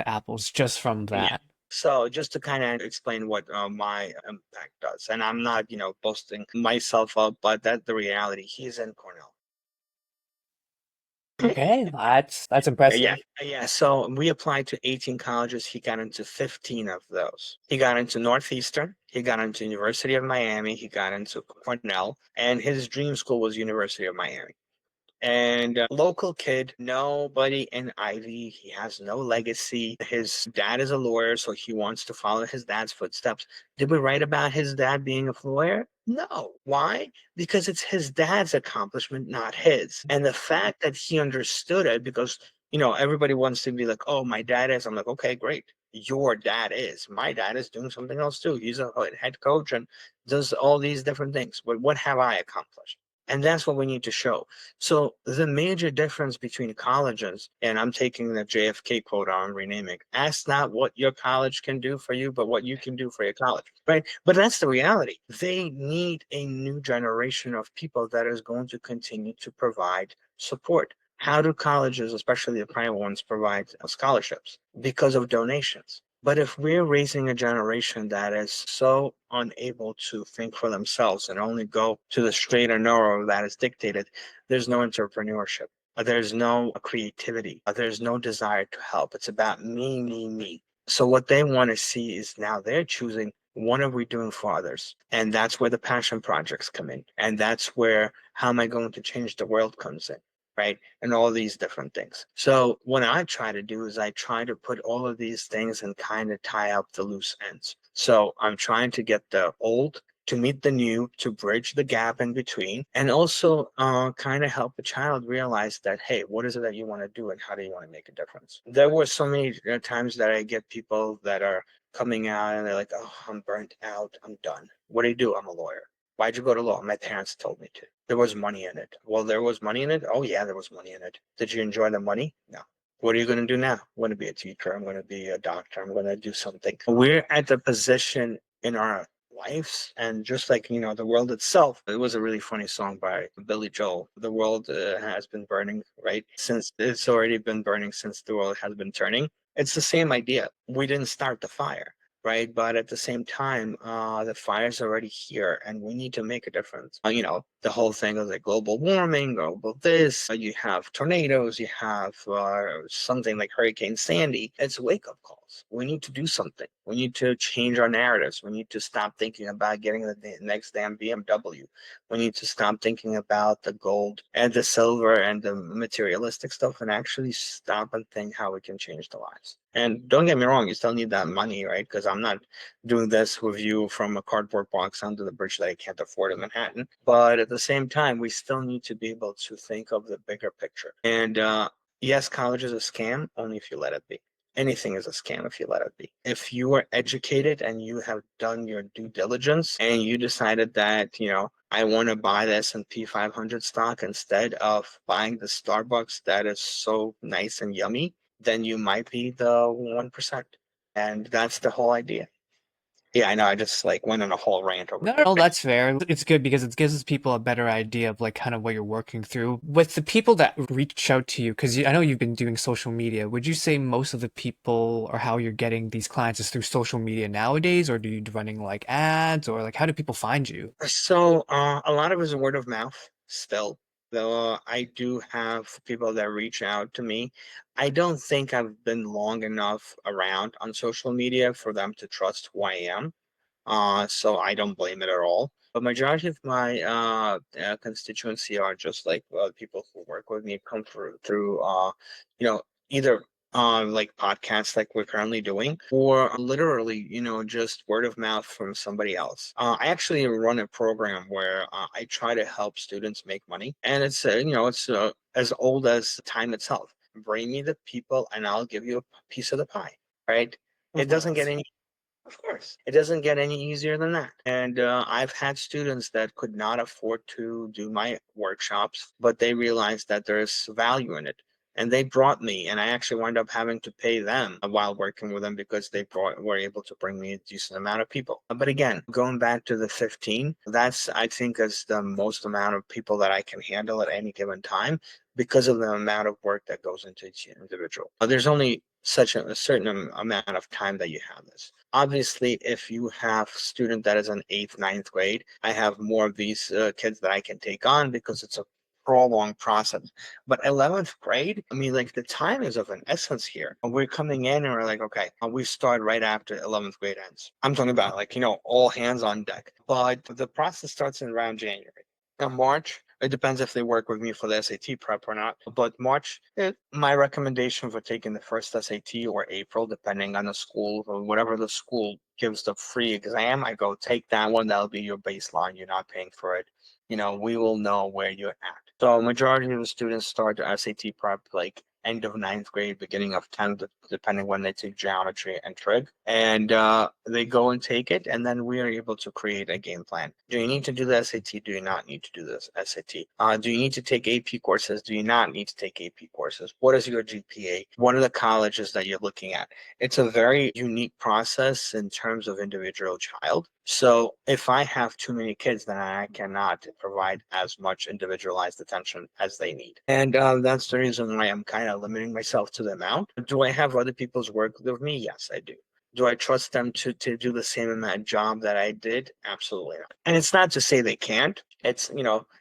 just from Yeah. that. So just to kind of explain what my impact does, and I'm not, boasting myself up, but that's the reality. He's in Cornell. Okay, that's Yeah, impressive. yeah. So we applied to 18 colleges. He got into 15 of those. He got into Northeastern. He got into University of Miami. He got into Cornell, and his dream school was University of Miami. And local kid, nobody in Ivy. He has no legacy. His dad is a lawyer, so he wants to follow his dad's footsteps. Did we write about his dad being a lawyer? No. Why? Because it's his dad's accomplishment, not his. And the fact that he understood it, because, everybody wants to be like, oh, my dad is. I'm like, okay, great. Your dad is. My dad is doing something else too. He's a head coach and does all these different things. But what have I accomplished? And that's what we need to show. So the major difference between colleges, and I'm taking the JFK quote on renaming, ask not what your college can do for you, but what you can do for your college, right? But that's the reality. They need a new generation of people that is going to continue to provide support. How do colleges, especially the private ones, provide scholarships? Because of donations. But if we're raising a generation that is so unable to think for themselves and only go to the straight and narrow that is dictated, there's no entrepreneurship. There's no creativity. There's no desire to help. It's about me, me, me. So what they want to see is now they're choosing, what are we doing for others? And that's where the passion projects come in. And that's where how am I going to change the world comes in, right? And all these different things. So what I try to do is I try to put all of these things and kind of tie up the loose ends. So I'm trying to get the old to meet the new, to bridge the gap in between, and also kind of help the child realize that, hey, what is it that you want to do and how do you want to make a difference? There were so many times that I get people that are coming out and they're like, oh, I'm burnt out, I'm done. What do you do? I'm a lawyer. Why'd you go to law? My parents told me to. There was money in it. Well, there was money in it. Oh, yeah, there was money in it. Did you enjoy the money? No. What are you going to do now? I'm going to be a teacher. I'm going to be a doctor. I'm going to do something. We're at the position in our lives, and just like the world itself. It was a really funny song by Billy Joel. The world has been burning, right? Since it's already been burning since the world has been turning. It's the same idea. We didn't start the fire, right? But at the same time, the fire's already here, and we need to make a difference. The whole thing of like global warming, global this. You have tornadoes. You have something like Hurricane Sandy. It's wake up calls. We need to do something. We need to change our narratives. We need to stop thinking about getting the next damn BMW. We need to stop thinking about the gold and the silver and the materialistic stuff, and actually stop and think how we can change the lives. And don't get me wrong, you still need that money, right? Because I'm not doing this with you from a cardboard box under the bridge that I can't afford in Manhattan. But at the same time, we still need to be able to think of the bigger picture. And yes, college is a scam, only if you let it be. Anything is a scam if you let it be. If you are educated and you have done your due diligence and you decided that, I want to buy the S&P 500 stock instead of buying the Starbucks that is so nice and yummy, then you might be the 1%. And that's the whole idea. Yeah, I know. I just like went on a whole rant over No, there. no, that's fair. It's good because it gives people a better idea of like kind of what you're working through. With the people that reach out to you, because I know you've been doing social media, would you say most of the people or how you're getting these clients is through social media nowadays, or do you running like ads, or like how do people find you? So a lot of it is word of mouth still, though I do have people that reach out to me. I don't think I've been long enough around on social media for them to trust who I am. So I don't blame it at all. But majority of my constituency are just like people who work with me come through you know either like podcasts like we're currently doing, or literally just word of mouth from somebody else. I actually run a program where I try to help students make money, and it's as old as time itself. Bring me the people, and I'll give you a piece of the pie. Right? It doesn't get any Of course, it doesn't get any easier than that. And I've had students that could not afford to do my workshops, but they realized that there's value in it. And they brought me, and I actually wound up having to pay them while working with them because were able to bring me a decent amount of people. But again, going back to the 15, that's I think is the most amount of people that I can handle at any given time because of the amount of work that goes into each individual. There's only such a certain amount of time that you have this. Obviously, if you have a student that is in eighth, ninth grade, I have more of these kids that I can take on because it's a prolonged process. But 11th grade, I mean, like the time is of an essence here. We're coming in and we're like, okay, we start right after 11th grade ends. I'm talking about like, all hands on deck. But the process starts in around January. Now, March, it depends if they work with me for the SAT prep or not. But March, my recommendation for taking the first SAT or April, depending on the school or whatever the school gives the free exam, I go take that one. That'll be your baseline. You're not paying for it. We will know where you're at. So majority of the students start their SAT prep like end of ninth grade, beginning of 10th, depending when they take geometry and trig. And they go and take it, and then we are able to create a game plan. Do you need to do the SAT? Do you not need to do this SAT? Do you need to take AP courses? Do you not need to take AP courses? What is your GPA? What are the colleges that you're looking at? It's a very unique process in terms of individual child. So if I have too many kids, then I cannot provide as much individualized attention as they need. And that's the reason why I'm kind of limiting myself to the amount. Do I have other people's work with me? Yes, I do. Do I trust them to do the same amount job that I did? Absolutely not. And it's not to say they can't. It's,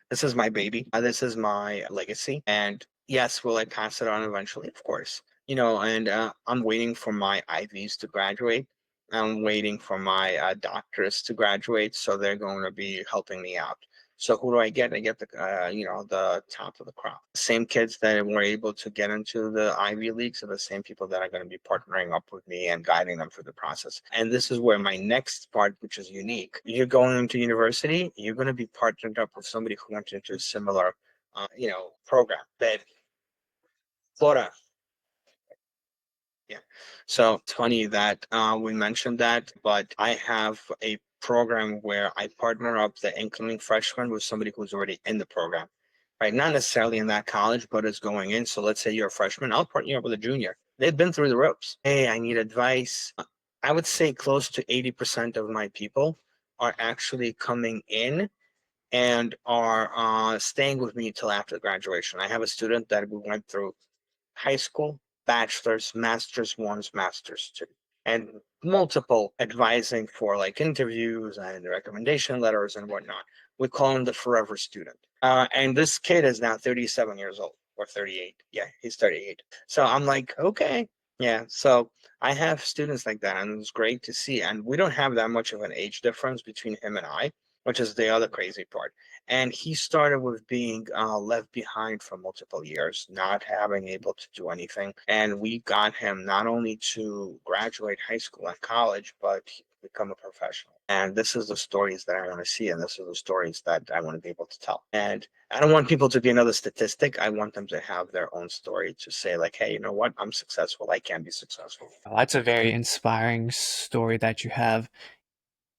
this is my baby. This is my legacy. And yes, will I pass it on eventually? Of course. And I'm waiting for my IVs to graduate. I'm waiting for my doctors to graduate, so they're going to be helping me out. So who do I get? I get the the top of the crop. Same kids that were able to get into the Ivy Leagues are the same people that are going to be partnering up with me and guiding them through the process. And this is where my next part, which is unique. You're going into university, you're going to be partnered up with somebody who went into a similar, program. That Florida. Yeah. So it's funny that we mentioned that, but I have a program where I partner up the incoming freshman with somebody who's already in the program, right? Not necessarily in that college, but is going in. So let's say you're a freshman, I'll partner you up with a junior. They've been through the ropes. Hey, I need advice. I would say close to 80% of my people are actually coming in and are staying with me until after graduation. I have a student that we went through high school, bachelor's, master's ones, master's two, and multiple advising for like interviews and recommendation letters and whatnot. We call him the forever student. And this kid is now 37 years old or 38. Yeah, he's 38. So I'm like, okay. Yeah. So I have students like that, and it's great to see. And we don't have that much of an age difference between him and I, which is the other crazy part. And he started with being left behind for multiple years, not having able to do anything. And we got him not only to graduate high school and college, but become a professional. And this is the stories that I want to see, and this are the stories that I want to be able to tell. And I don't want people to be another statistic. I want them to have their own story to say, like, hey, you know what? I'm successful. I can be successful. That's a very inspiring story that you have.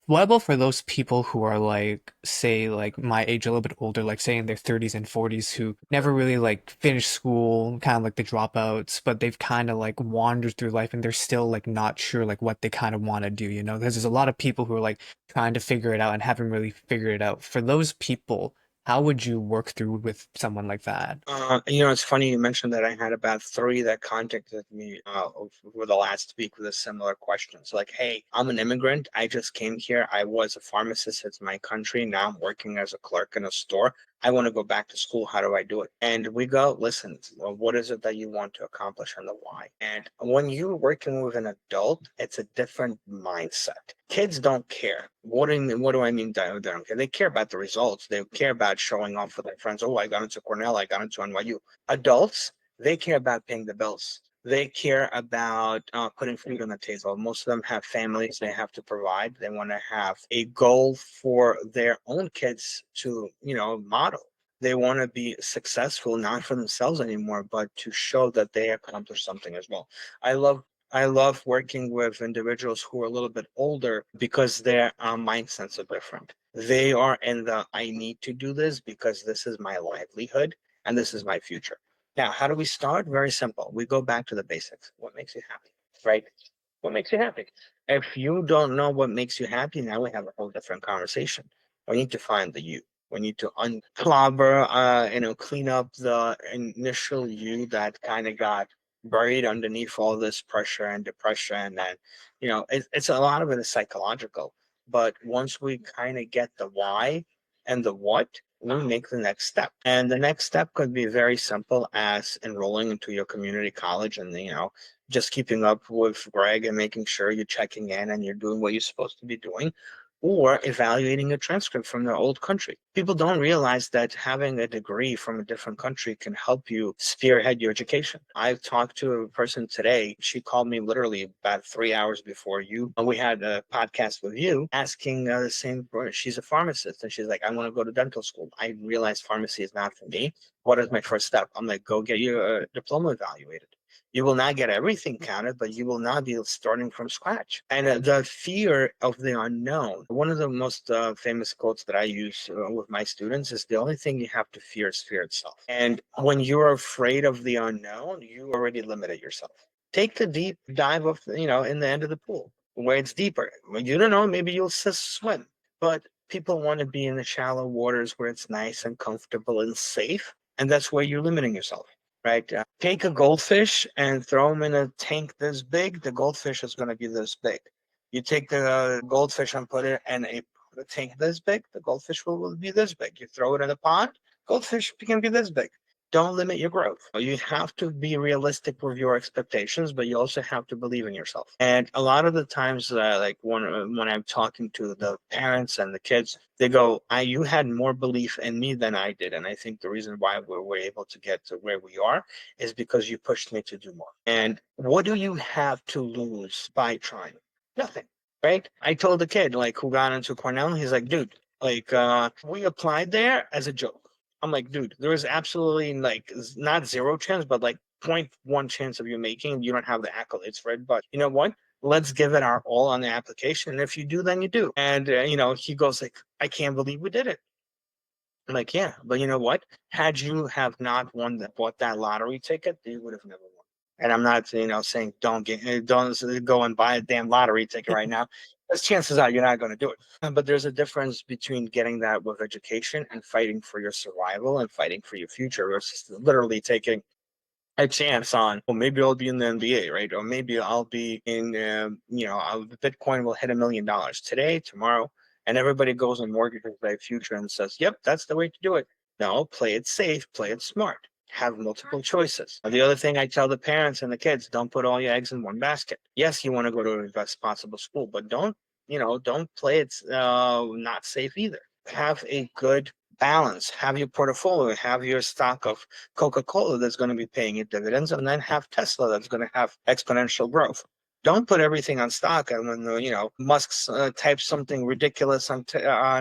What about for those people who are like, say, like my age, a little bit older, like say in their 30s and 40s, who never really like finished school, kind of like the dropouts, but they've kind of like wandered through life and they're still like not sure like what they kind of want to do, you know? Because there's a lot of people who are like trying to figure it out and haven't really figured it out. For those people, how would you work through with someone like that? It's funny you mentioned that I had about three that contacted me over the last week with a similar question. So like, hey, I'm an immigrant. I just came here. I was a pharmacist in my country. Now I'm working as a clerk in a store. I want to go back to school. How do I do it? And we go, listen, well, what is it that you want to accomplish and the why? And when you're working with an adult, it's a different mindset. Kids don't care. What do I mean they don't care? They care about the results. They care about showing off for their friends. Oh, I got into Cornell. I got into NYU. Adults, they care about paying the bills. They care about putting food on the table. Most of them have families they have to provide. They want to have a goal for their own kids to, model. They want to be successful, not for themselves anymore, but to show that they accomplished something as well. I love I love working with individuals who are a little bit older because their mindsets are different. They are in the I need to do this because this is my livelihood and this is my future. Now, how do we start? Very simple. We go back to the basics. What makes you happy, right? What makes you happy? If you don't know what makes you happy, now we have a whole different conversation. We need to find the you. We need to unclobber, clean up the initial you that kind of got buried underneath all this pressure and depression. And, it's a lot of it is psychological. But once we kind of get the why and the what, we make the next step. And the next step could be very simple as enrolling into your community college and, just keeping up with Greg and making sure you're checking in and you're doing what you're supposed to be doing, or evaluating a transcript from their old country. People don't realize that having a degree from a different country can help you spearhead your education. I talked to a person today. She called me literally about 3 hours before you. We had a podcast with you asking the same. She's a pharmacist and she's like, I want to go to dental school. I realized pharmacy is not for me. What is my first step? I'm like, go get your diploma evaluated. You will not get everything counted, but you will not be starting from scratch. And the fear of the unknown. One of the most famous quotes that I use with my students is the only thing you have to fear is fear itself. And when you're afraid of the unknown, you already limited yourself. Take the deep dive of, in the end of the pool where it's deeper. When you don't know, maybe you'll swim. But people want to be in the shallow waters where it's nice and comfortable and safe. And that's where you're limiting yourself, right? Take a goldfish and throw them in a tank this big, the goldfish is going to be this big. You take the goldfish and put it in a tank this big, the goldfish will be this big. You throw it in a pond, goldfish can be this big. don't limit your growth. You have to be realistic with your expectations, but you also have to believe in yourself. And a lot of the times, like when I'm talking to the parents and the kids, they go, you had more belief in me than I did. And I think the reason why we're able to get to where we are is because you pushed me to do more. And what do you have to lose by trying? Nothing, right? I told the kid, like, who got into Cornell, he's like, dude, like, we applied there as a joke. I'm like, dude, there is absolutely like not zero chance, but like 0.1 chance of you making. You don't have the accolades for it, but you know what? Let's give it our all on the application. And if you do, then you do. And he goes like, I can't believe we did it. I'm like, yeah, but you know what? Had you have not bought that lottery ticket, you would have never won. And I'm not, saying don't go and buy a damn lottery ticket right now. Because chances are you're not going to do it. But there's a difference between getting that with education and fighting for your survival and fighting for your future versus literally taking a chance on, well, maybe I'll be in the NBA, right? Or maybe I'll be in, Bitcoin will hit $1 million today, tomorrow, and everybody goes and mortgages their future and says, yep, that's the way to do it. No, play it safe, play it smart, have multiple choices. The other thing I tell the parents and the kids, don't put all your eggs in one basket. Yes, you want to go to the best possible school, but don't play it not safe either. Have a good balance, have your portfolio, have your stock of Coca-Cola that's going to be paying you dividends, and then have Tesla that's going to have exponential growth. Don't put everything on stock, and when Musk types something ridiculous on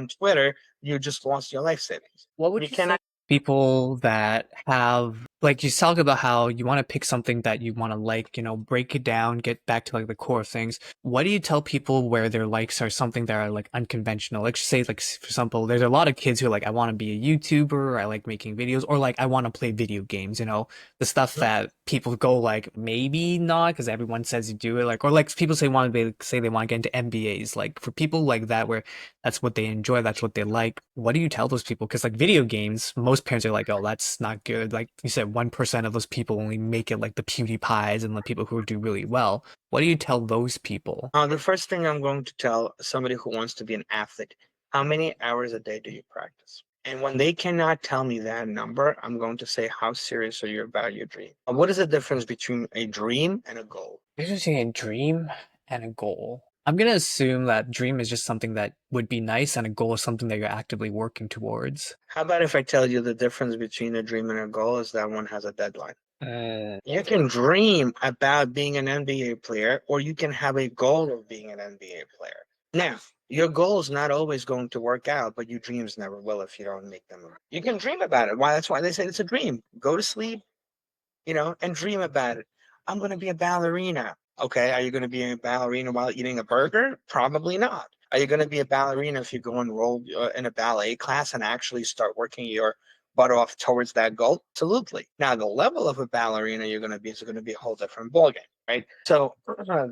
Twitter, you just lost your life savings. What would You you say cannot. people that have, like, you talk about how you want to pick something that you want to like, break it down, get back to like the core of things. What do you tell people where their likes are something that are like unconventional? Like, say, like, for example, there's a lot of kids who are like, I want to be a YouTuber, I like making videos, or like, I want to play video games, the stuff that people go like, maybe not because everyone says you do it, like, or like people say they want to get into MBAs. Like, for people like that, where that's what they enjoy, that's what they like. What do you tell those people? Because like video games, most parents are like, oh, that's not good. Like you said, 1% of those people only make it, like the PewDiePies and the people who do really well. What do you tell those people? The first thing I'm going to tell somebody who wants to be an athlete, how many hours a day do you practice? And when they cannot tell me that number, I'm going to say, how serious are you about your dream? What is the difference between a dream and a goal? You're just saying a dream and a goal. I'm gonna assume that dream is just something that would be nice, and a goal is something that you're actively working towards. How about if I tell you the difference between a dream and a goal is that one has a deadline? You can dream about being an NBA player, or you can have a goal of being an NBA player. Now, your goal is not always going to work out, but your dreams never will if you don't make them. You can dream about it. Why? That's why they say it's a dream. Go to sleep, and dream about it. I'm going to be a ballerina. Okay. Are you going to be a ballerina while eating a burger? Probably not. Are you going to be a ballerina if you go enroll in a ballet class and actually start working your butt off towards that goal? Absolutely. Now, the level of a ballerina you're going to be is going to be a whole different ballgame, right? So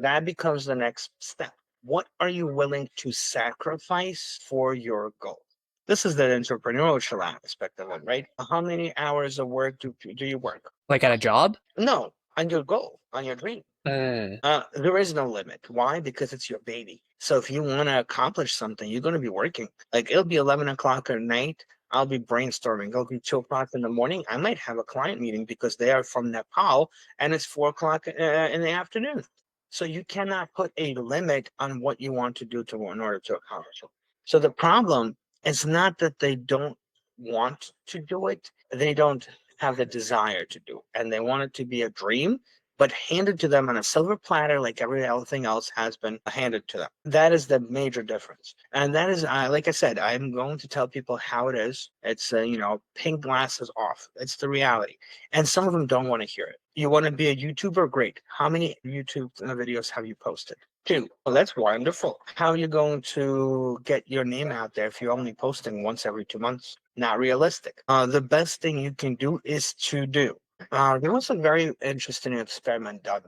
that becomes the next step. What are you willing to sacrifice for your goal? This is the entrepreneurial aspect of it, right? How many hours of work do you work? Like at a job? No, on your goal, on your dream. There is no limit. Why? Because it's your baby. So if you want to accomplish something, you're going to be working. Like it'll be 11 o'clock at night. I'll be brainstorming. It'll be 2 o'clock in the morning. I might have a client meeting because they are from Nepal and it's 4 o'clock in the afternoon. So you cannot put a limit on what you want to do in order to accomplish it. So the problem is not that they don't want to do it. They don't have the desire to do it. And they want it to be a dream but handed to them on a silver platter like every other thing else has been handed to them. That is the major difference. And that is, like I said, I'm going to tell people how it is. It's, pink glasses off. It's the reality. And some of them don't want to hear it. You want to be a YouTuber? Great. How many YouTube videos have you posted? 2. Well, that's wonderful. How are you going to get your name out there if you're only posting once every 2 months? Not realistic. The best thing you can do is to do. There was a very interesting experiment done.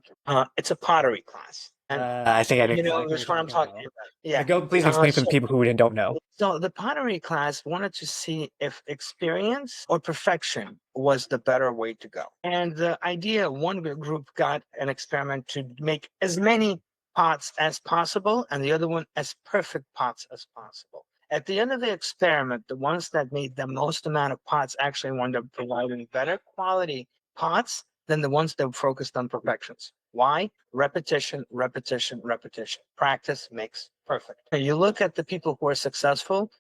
It's a pottery class. And I think I know exactly that's what you're what I'm talking talking about. about. Yeah. Go, please explain for the people who don't know. So the pottery class wanted to see if experience or perfection was the better way to go. And the idea, one group got an experiment to make as many pots as possible, and the other one as perfect pots as possible. At the end of the experiment, the ones that made the most amount of pots actually wound up providing better quality pots than the ones that focused on perfections. Why? Repetition, repetition, repetition. Practice makes perfect. Now you look at the people who are successful,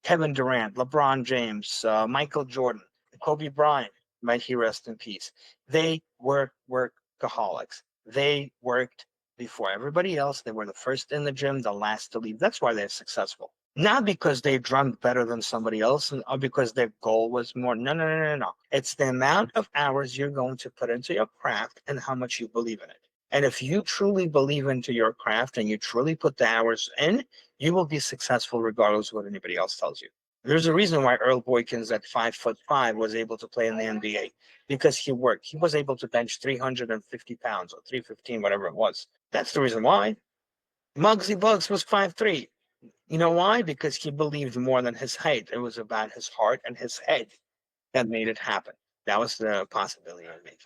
Kevin Durant, LeBron James, Michael Jordan, Kobe Bryant, might he rest in peace. They were workaholics. They worked before everybody else. They were the first in the gym, the last to leave. That's why they're successful. Not because they drunk better than somebody else or because their goal was more. No, no, no, no, no. It's the amount of hours you're going to put into your craft and how much you believe in it. And if you truly believe into your craft and you truly put the hours in, you will be successful regardless of what anybody else tells you. There's a reason why Earl Boykins at 5'5" was able to play in the NBA because he worked. He was able to bench 350 pounds or 315, whatever it was. That's the reason why. Muggsy Bugs was 5'3". You know why? Because he believed more than his height. It was about his heart and his head that made it happen. That was the possibility I made.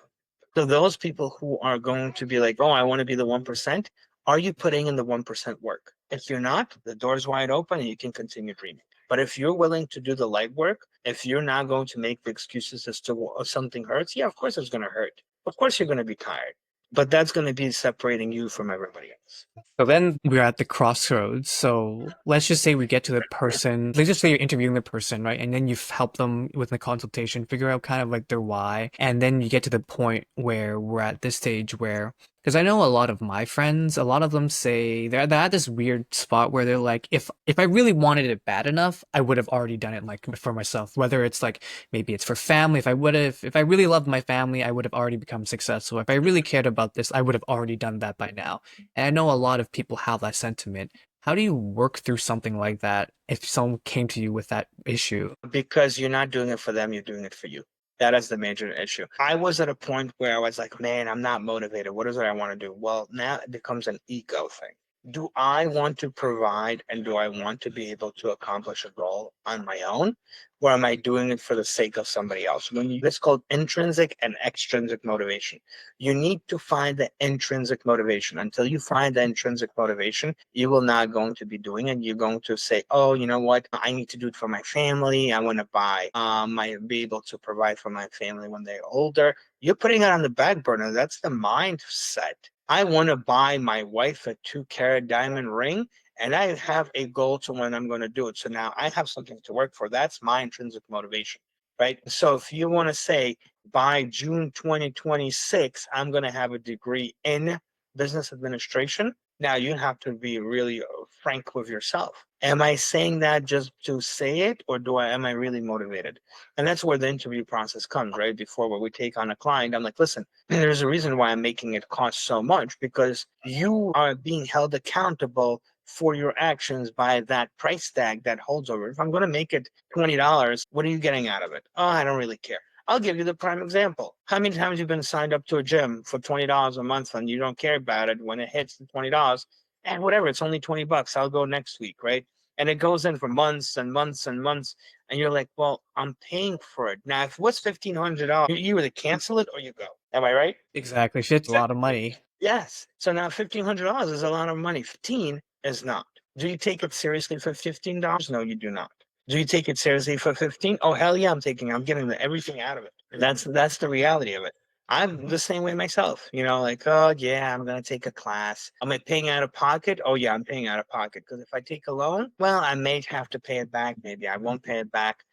So those people who are going to be like, oh, I want to be the 1%, are you putting in the 1% work? If you're not, the door's wide open and you can continue dreaming. But if you're willing to do the legwork, if you're not going to make the excuses as to something hurts, yeah, of course it's going to hurt. Of course you're going to be tired. But that's going to be separating you from everybody else. So then we're at the crossroads. So let's just say we get to the person. Let's just say you're interviewing the person, right? And then you've helped them with the consultation, figure out kind of like their why. And then you get to the point where we're at this stage where, because I know a lot of my friends, a lot of them say they're at this weird spot where they're like, if I really wanted it bad enough, I would have already done it like for myself. Whether it's like maybe it's for family. If I really loved my family, I would have already become successful. If I really cared about this, I would have already done that by now. And I know a lot of people have that sentiment. How do you work through something like that if someone came to you with that issue? Because you're not doing it for them, you're doing it for you. That is the major issue. I was at a point where I was like, man, I'm not motivated. What is it I want to do? Well, now it becomes an ego thing. Do I want to provide and do I want to be able to accomplish a goal on my own? Or am I doing it for the sake of somebody else? It's called intrinsic and extrinsic motivation. You need to find the intrinsic motivation. Until you find the intrinsic motivation, you will not going to be doing it. You're going to say, oh, you know what? I need to do it for my family. I want to buy, I be able to provide for my family when they're older. You're putting it on the back burner. That's the mindset. I want to buy my wife a 2 carat diamond ring and I have a goal to when I'm going to do it. So now I have something to work for. That's my intrinsic motivation, right? So if you want to say by June 2026, I'm going to have a degree in business administration. Now you have to be really frank with yourself. Am I saying that just to say it, or am I really motivated? And that's where the interview process comes, right? Before where we take on a client, I'm like, listen, there's a reason why I'm making it cost so much because you are being held accountable for your actions by that price tag that holds over. If I'm going to make it $20, what are you getting out of it? Oh, I don't really care. I'll give you the prime example. How many times you've been signed up to a gym for $20 a month and you don't care about it when it hits the $20? And whatever, it's only $20. I'll go next week, right? And it goes in for months and months and months. And you're like, well, I'm paying for it. Now, if what's $1,500, you either cancel it or you go. Am I right? Exactly. Shit's a lot of money. Yes. So now $1,500 is a lot of money. 15 is not. Do you take it seriously for $15? No, you do not. Do you take it seriously for 15? Oh, hell yeah, I'm getting everything out of it. That's the reality of it. I'm the same way myself, like, oh yeah, I'm gonna take a class. Am I paying out of pocket? Oh yeah, I'm paying out of pocket. Because if I take a loan, well, I may have to pay it back. Maybe I won't pay it back.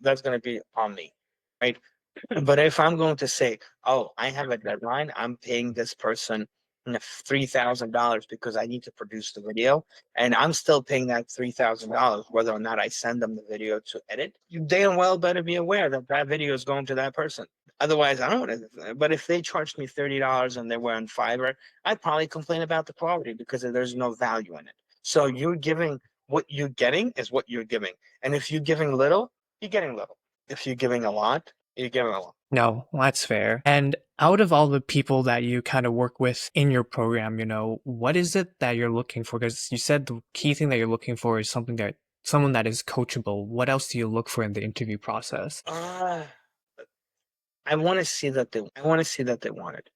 That's gonna be on me, right? But if I'm going to say, oh, I have a deadline, I'm paying this person $3,000 because I need to produce the video, and I'm still paying that $3,000 whether or not I send them the video to edit. You damn well better be aware that that video is going to that person. Otherwise, I don't want to. But if they charged me $30 and they were on Fiverr, I'd probably complain about the quality because there's no value in it. So you're giving what you're getting is what you're giving, and if you're giving little, you're getting little. If you're giving a lot, you're giving a lot. No, that's fair. And out of all the people that you kind of work with in your program, what is it that you're looking for? Because you said the key thing that you're looking for is someone that is coachable. What else do you look for in the interview process? I want to see that they want it.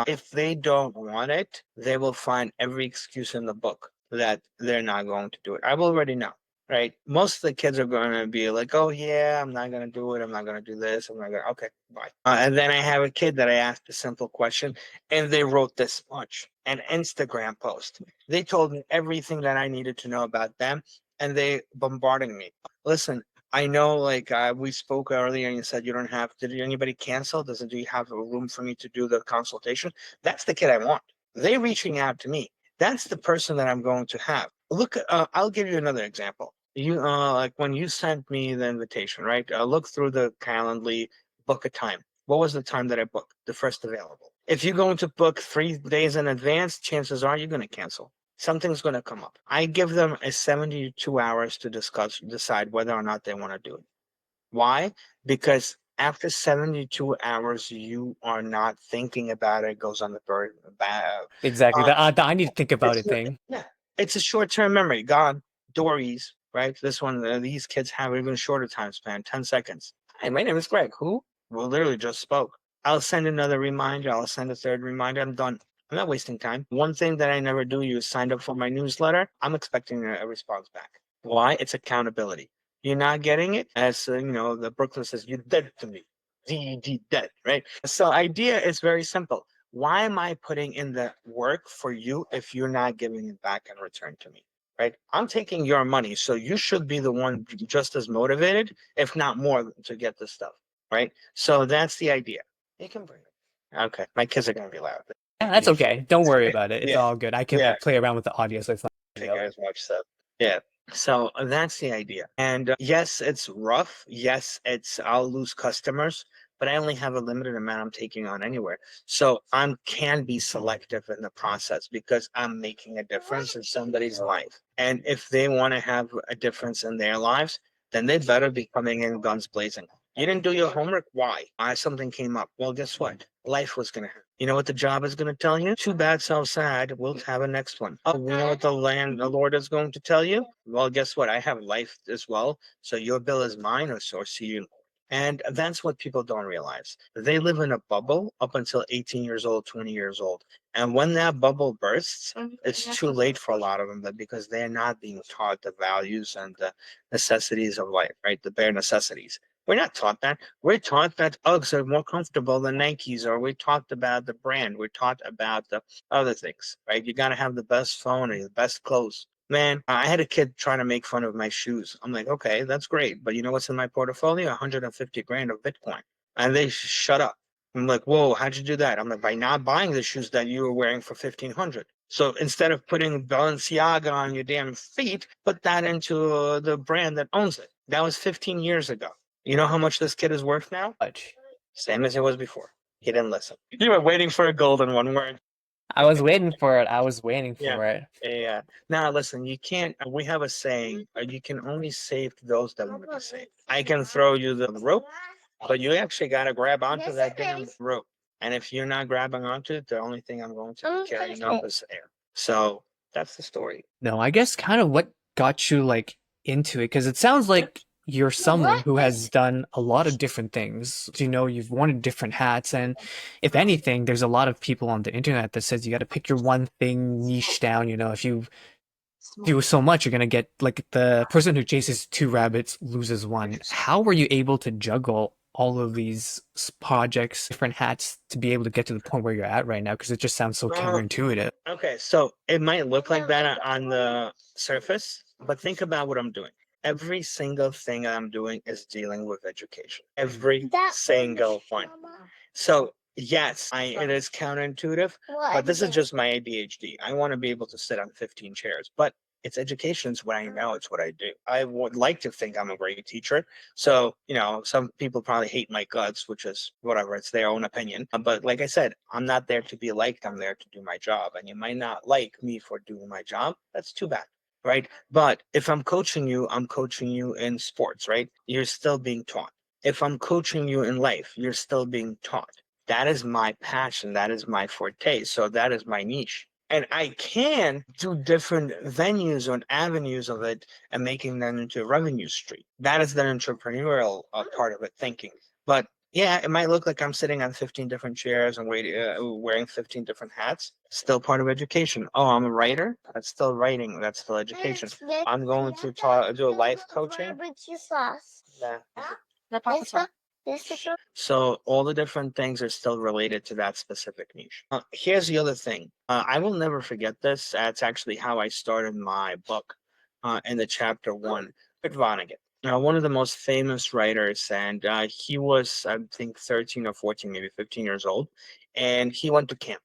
If they don't want it, they will find every excuse in the book that they're not going to do it. I already know. right? Most of the kids are going to be like, oh, yeah, I'm not going to do it. I'm not going to do this. I'm not going to, okay, bye. And then I have a kid that I asked a simple question and they wrote this much, an Instagram post. They told me everything that I needed to know about them and they bombarded me. Listen, I know like we spoke earlier and you said you don't have, did anybody cancel? Do you have a room for me to do the consultation? That's the kid I want. They reaching out to me. That's the person that I'm going to have. Look, I'll give you another example. You like when you sent me the invitation, right? Look through the Calendly, book a time. What was the time that I booked? The first available. If you're going to book 3 days in advance, chances are you're going to cancel. Something's going to come up. I give them a 72 hours to decide whether or not they want to do it. Why? Because after 72 hours, you are not thinking about it. It goes on the bird. Exactly. Uh, The I need to think about it's it thing. yeah, it's a short-term memory. God, Dories, right? This one, these kids have even shorter time span, 10 seconds. Hi, my name is Greg. Who? We literally just spoke. I'll send another reminder. I'll send a third reminder. I'm done. I'm not wasting time. One thing that I never do, you signed up for my newsletter. I'm expecting a response back. Why? It's accountability. You're not getting it, as the Brooklyn says, you're dead to me. DED dead, right? So idea is very simple. Why am I putting in the work for you if you're not giving it back in return to me? Right? I'm taking your money, so you should be the one just as motivated, if not more, to get this stuff. Right? So that's the idea. You can bring it. Okay, my kids are gonna be loud. Yeah, that's okay. Don't worry about it. It's Yeah, all good. I can yeah. like play around with the audio, so it's not a big Think deal. as much so. Yeah. So that's the idea. And yes, it's rough. Yes, I'll lose customers, but I only have a limited amount I'm taking on anywhere. So I can be selective in the process because I'm making a difference in somebody's life. And if they want to have a difference in their lives, then they better be coming in guns blazing. You didn't do your homework? Why? Something came up. Well, guess what? Life was going to happen. You know what the job is going to tell you? Too bad, so sad. We'll have a next one. Oh, you know what the Lord is going to tell you? Well, guess what? I have life as well. So your bill is mine, or see you. And that's what people don't realize. They live in a bubble up until 18 years old, 20 years old. And when that bubble bursts, it's too late for a lot of them because they're not being taught the values and the necessities of life, right? The bare necessities. We're not taught that. We're taught that Uggs are more comfortable than Nikes, or we talked about the brand. We're taught about the other things, right? You got to have the best phone or the best clothes. Man, I had a kid trying to make fun of my shoes. I'm like, okay, that's great. But you know what's in my portfolio? 150 grand of Bitcoin. And they shut up. I'm like, whoa, how'd you do that? I'm like, by not buying the shoes that you were wearing for 1500. So instead of putting Balenciaga on your damn feet, put that into the brand that owns it. That was 15 years ago. You know how much this kid is worth now? Much. Same as it was before. He didn't listen. You were waiting for a golden one word. I was waiting for it. I was waiting Yeah. for it. Yeah. Now listen, you can't. We have a saying: you can only save those that want to be saved. I can throw you the rope, but you actually got to grab onto that damn rope. And if you're not grabbing onto it, the only thing I'm going to be carrying up is air. So that's the story. No, I guess kind of what got you like into it, because it sounds like you're someone who has done a lot of different things. You've worn different hats, and if anything, there's a lot of people on the internet that says you got to pick your one thing niche down. If you do so much, you're gonna get like the person who chases two rabbits loses one. How were you able to juggle all of these projects, different hats, to be able to get to the point where you're at right now? Because it just sounds so counterintuitive. Okay, so it might look like that on the surface, but think about what I'm doing. Every single thing I'm doing is dealing with education. Every single one. So yes, it is counterintuitive, but this is just my ADHD. I want to be able to sit on 15 chairs, but it's education. It's what I know. It's what I do. I would like to think I'm a great teacher. So, some people probably hate my guts, which is whatever. It's their own opinion. But like I said, I'm not there to be liked. I'm there to do my job. And you might not like me for doing my job. That's too bad. Right. But if I'm coaching you in sports, right? You're still being taught. If I'm coaching you in life, you're still being taught. That is my passion. That is my forte. So that is my niche. And I can do different venues and avenues of it and making them into a revenue stream. That is the entrepreneurial part of it thinking. But Yeah, it might look like I'm sitting on 15 different chairs and wearing 15 different hats. Still part of education. Oh, I'm a writer. That's still writing. That's still education. I'm going to do a life coaching. Yeah. So all the different things are still related to that specific niche. Here's the other thing. I will never forget this. That's actually how I started my book in the chapter one. Kurt Vonnegut. One of the most famous writers, and he was, I think, 13 or 14, maybe 15 years old, and he went to camp.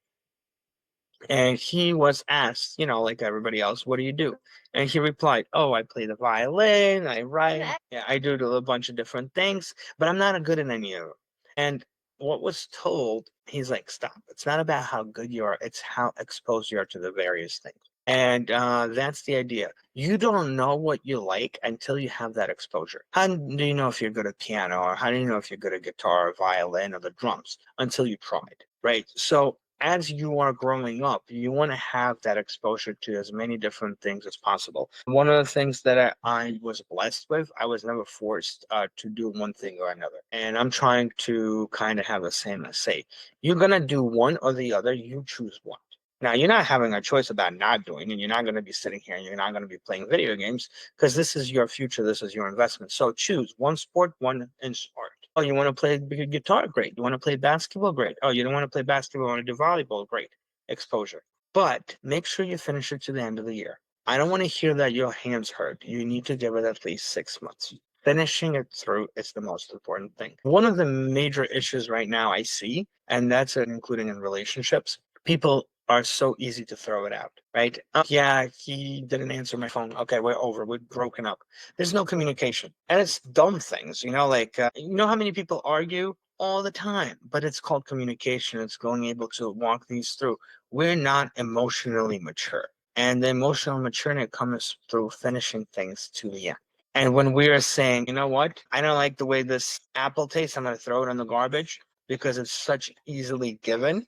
And he was asked, like everybody else, what do you do? And he replied, oh, I play the violin, I write, yeah, I do a bunch of different things, but I'm not good at any of them. And what was told, he's like, stop. It's not about how good you are, it's how exposed you are to the various things. And that's the idea. You don't know what you like until you have that exposure. How do you know if you're good at piano, or how do you know if you're good at guitar or violin or the drums? Until you tried, right? So as you are growing up, you want to have that exposure to as many different things as possible. One of the things that I was blessed with, I was never forced to do one thing or another. And I'm trying to kind of have the same say. You're going to do one or the other, you choose one. Now, you're not having a choice about not doing it. You're not going to be sitting here and you're not going to be playing video games because this is your future. This is your investment. So choose one sport, one in sport. Oh, you want to play guitar? Great. You want to play basketball? Great. Oh, you don't want to play basketball, you want to do volleyball? Great. Exposure. But make sure you finish it to the end of the year. I don't want to hear that your hands hurt. You need to give it at least 6 months. Finishing it through is the most important thing. One of the major issues right now I see, and that's including in relationships, people are so easy to throw it out, right? Yeah, he didn't answer my phone. Okay, we're over. We're broken up. There's no communication. And it's dumb things, like, how many people argue all the time, but it's called communication. It's going able to walk these through. We're not emotionally mature. And the emotional maturity comes through finishing things to the end. And when we are saying, you know what, I don't like the way this apple tastes, I'm going to throw it in the garbage because it's such easily given.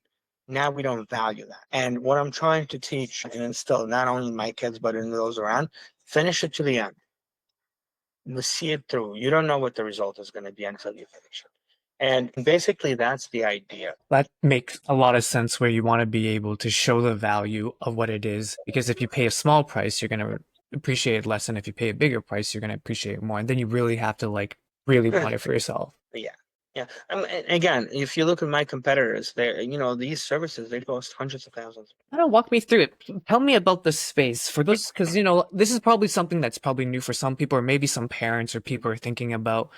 Now we don't value that. And what I'm trying to teach and instill, not only in my kids, but in those around, finish it to the end. You see it through. You don't know what the result is going to be until you finish it. And basically, that's the idea. That makes a lot of sense where you want to be able to show the value of what it is. Because if you pay a small price, you're going to appreciate it less. And if you pay a bigger price, you're going to appreciate it more. And then you really have to really want it for yourself. Yeah. Yeah. And again, if you look at my competitors, these services, they cost hundreds of thousands. I don't walk me through it. Tell me about the space for those, because this is probably something that's probably new for some people, or maybe some parents or people are thinking about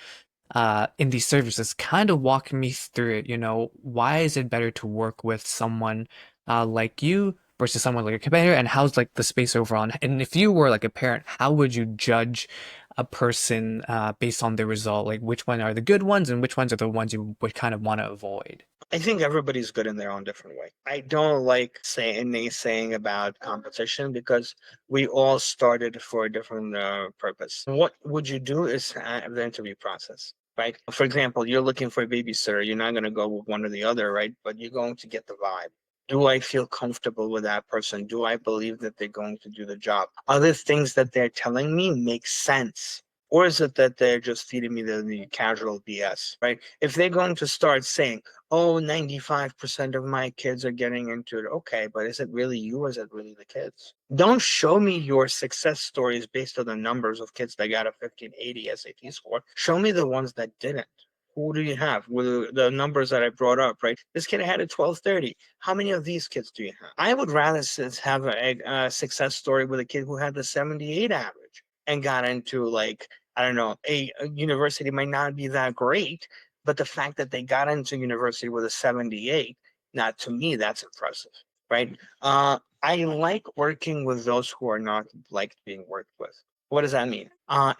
in these services. Kind of walk me through it. Why is it better to work with someone like you versus someone like a competitor, and how's like the space overall? And if you were like a parent, how would you judge a person based on their result? Like which one are the good ones and which ones are the ones you would kind of want to avoid? I think everybody's good in their own different way. I don't like naysaying about competition because we all started for a different purpose. What would you do is have the interview process, right? For example, you're looking for a babysitter. You're not going to go with one or the other, right? But you're going to get the vibe. Do I feel comfortable with that person? Do I believe that they're going to do the job? Other things that they're telling me make sense. Or is it that they're just feeding me the casual BS, right? If they're going to start saying, oh, 95% of my kids are getting into it. Okay, but is it really you or is it really the kids? Don't show me your success stories based on the numbers of kids that got a 1580 SAT score. Show me the ones that didn't. Who do you have? With the numbers that I brought up, right? This kid had a 1230. How many of these kids do you have? I would rather have a success story with a kid who had the 78 average and got into, like, I don't know, a university might not be that great, but the fact that they got into university with a 78, now to me, that's impressive, right? I like working with those who are not like being worked with. What does that mean?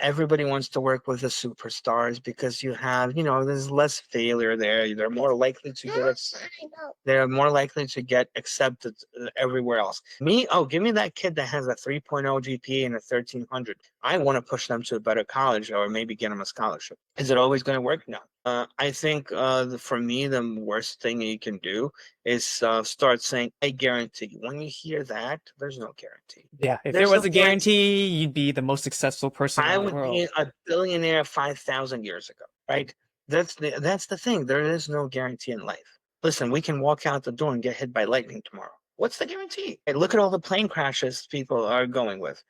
Everybody wants to work with the superstars because there's less failure there. They're more likely to get accepted everywhere else. Me, oh, give me that kid that has a 3.0 GPA and a 1300. I want to push them to a better college or maybe get them a scholarship. Is it always going to work? No. I think for me, the worst thing you can do is start saying, I guarantee. When you hear that, there's no guarantee. Yeah, if there There's was no a guarantee. guarantee, you'd be the most successful person I in the would be world. a billionaire 5,000 years ago, right? That's the thing. There is no guarantee in life. Listen, we can walk out the door and get hit by lightning tomorrow. What's the guarantee? Hey, look at all the plane crashes people are going with.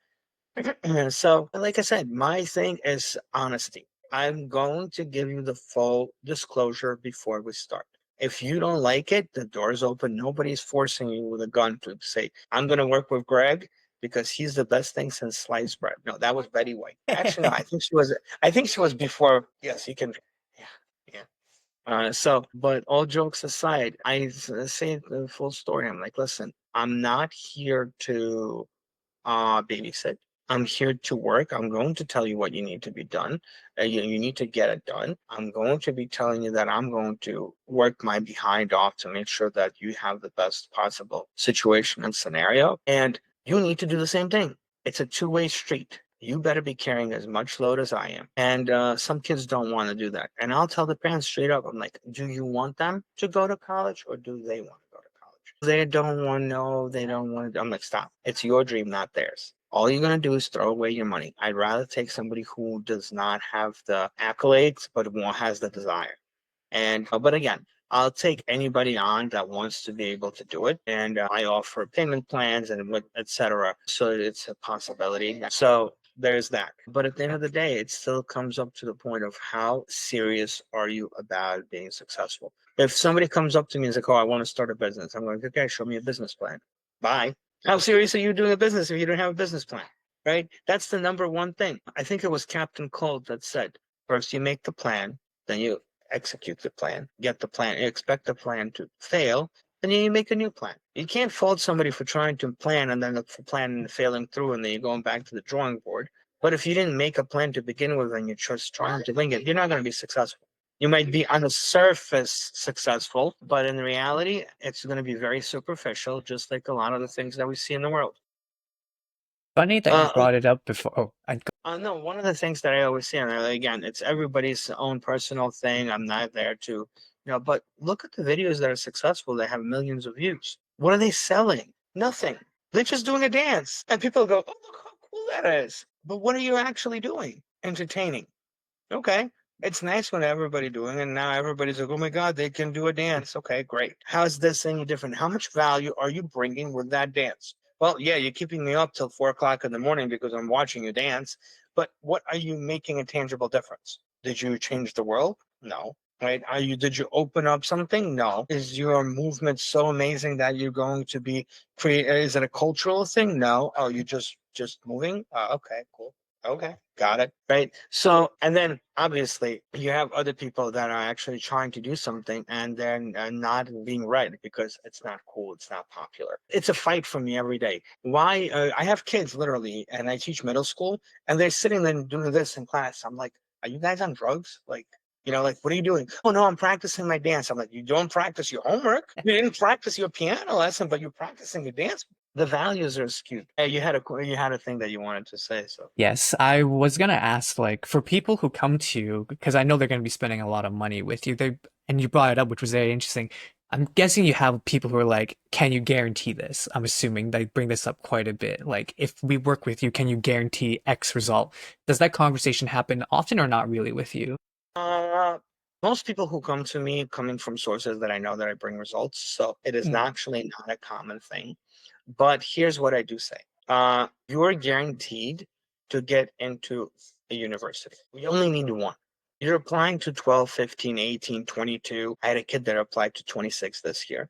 So, like I said, my thing is honesty. I'm going to give you the full disclosure before we start. If you don't like it, the door's open. Nobody's forcing you with a gun to say, I'm going to work with Greg because he's the best thing since sliced bread. No, that was Betty White. Actually, no, I think she was before. Yes, you can. Yeah. Yeah. But all jokes aside, say the full story. I'm like, listen, I'm not here to babysit. I'm here to work. I'm going to tell you what you need to be done. You need to get it done. I'm going to be telling you that I'm going to work my behind off to make sure that you have the best possible situation and scenario. And you need to do the same thing. It's a two-way street. You better be carrying as much load as I am. And some kids don't want to do that. And I'll tell the parents straight up, I'm like, do you want them to go to college or do they want to go to college? They don't want to know. They don't want to. I'm like, stop. It's your dream, not theirs. All you're going to do is throw away your money. I'd rather take somebody who does not have the accolades, but has the desire. And but again, I'll take anybody on that wants to be able to do it, and I offer payment plans and what etc. So it's a possibility. So there's that. But at the end of the day, it still comes up to the point of how serious are you about being successful. If somebody comes up to me and says, "Oh, I want to start a business," I'm like, "Okay, show me a business plan." Bye. How serious are you doing a business if you don't have a business plan? Right? That's the number one thing. I think it was Captain Cold that said, first you make the plan, then you execute the plan, get the plan, you expect the plan to fail, and then you make a new plan. You can't fault somebody for trying to plan and then the plan and failing through, and then you're going back to the drawing board. But if you didn't make a plan to begin with and you're just trying to wing it, you're not going to be successful. You might be on the surface successful, but in reality, it's going to be very superficial, just like a lot of the things that we see in the world. Funny that you Uh, brought it up before. Oh, and no, one of the things that I always say, and again, it's everybody's own personal thing. I'm not there to, but look at the videos that are successful. They have millions of views. What are they selling? Nothing. They're just doing a dance. And people go, oh, look how cool that is. But what are you actually doing? Entertaining. Okay. It's nice when everybody doing it. And now everybody's like, oh my God, they can do a dance. Okay, great. How is this any different? How much value are you bringing with that dance? Well, yeah, you're keeping me up till 4 o'clock in the morning because I'm watching you dance. But what are you making a tangible difference? Did you change the world? No. Right? Did you open up something? No. Is your movement so amazing that you're going to be create? Is it a cultural thing? No. Oh, you just moving? Okay, cool. Okay, got it. Right. So, and then obviously you have other people that are actually trying to do something and they're not being right because it's not cool. It's not popular. It's a fight for me every day. Why? I have kids literally, and I teach middle school, and they're sitting there doing this in class. I'm like, are you guys on drugs? Like, like, what are you doing? Oh, no, I'm practicing my dance. I'm like, you don't practice your homework. You didn't practice your piano lesson, but you're practicing your dance. The values are skewed. You had a thing that you wanted to say, so. yes, I was gonna ask, like, for people who come to you, because I know they're gonna be spending a lot of money with you, and you brought it up, which was very interesting. I'm guessing you have people who are like, can you guarantee this? I'm assuming they bring this up quite a bit. Like, if we work with you, can you guarantee X result? Does that conversation happen often or not really with you? Uh, Most people who come to me coming from sources that I know that I bring results, so it is Mm. actually not a common thing. But here's what I do say. You're guaranteed to get into a university. We only need one. You're applying to 12, 15, 18, 22. I had a kid that applied to 26 this year.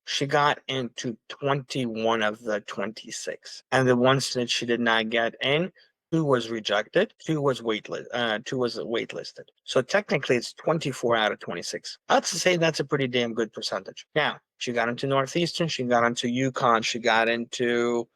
She got into 21 of the 26. And the ones that she did not get in, two was rejected, two was waitlisted. So technically it's 24 out of 26. I'd say that's a pretty damn good percentage. Now, she got into Northeastern, she got into UConn, she got into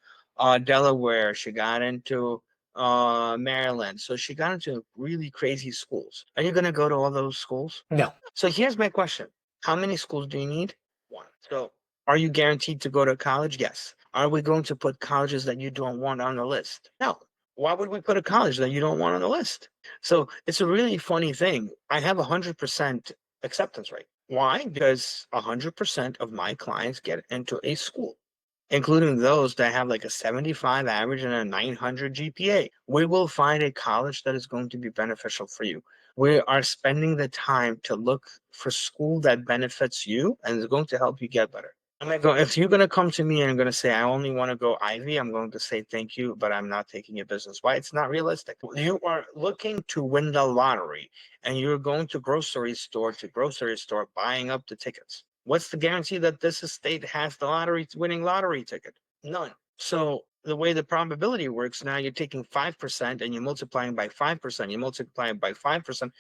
Delaware, she got into Maryland. So she got into really crazy schools. Are you going to go to all those schools? No. So here's my question. How many schools do you need? One. So are you guaranteed to go to college? Yes. Are we going to put colleges that you don't want on the list? No. Why would we put a college that you don't want on the list? So it's a really funny thing. I have 100% acceptance rate. Why? Because 100% of my clients get into a school, including those that have like a 75 average and a 900 GPA. We will find a college that is going to be beneficial for you. We are spending the time to look for school that benefits you and is going to help you get better. I'm gonna go, if you're going to come to me and I'm going to say, I only want to go Ivy, I'm going to say thank you, but I'm not taking your business. Why? It's not realistic. You are looking to win the lottery and you're going to grocery store buying up the tickets. What's the guarantee that this state has the winning lottery ticket? None. So the way the probability works now, you're taking 5% and you're multiplying by 5%. You multiply it by 5%.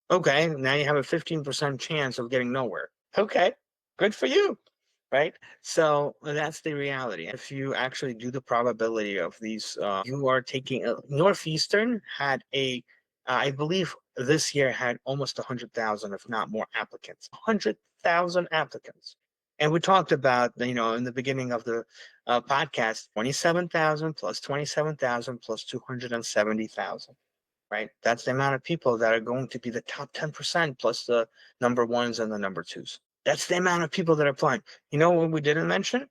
Okay, now you have a 15% chance of getting nowhere. Okay, good for you, right? So that's the reality. If you actually do the probability of these, you are taking Northeastern had I believe this year had almost 100,000, if not more, applicants. 100,000 applicants. And we talked about, in the beginning of the podcast, 27,000 plus 27,000 plus 270,000, right? That's the amount of people that are going to be the top 10% plus the number ones and the number twos. That's the amount of people that are applying. You know what we didn't mention?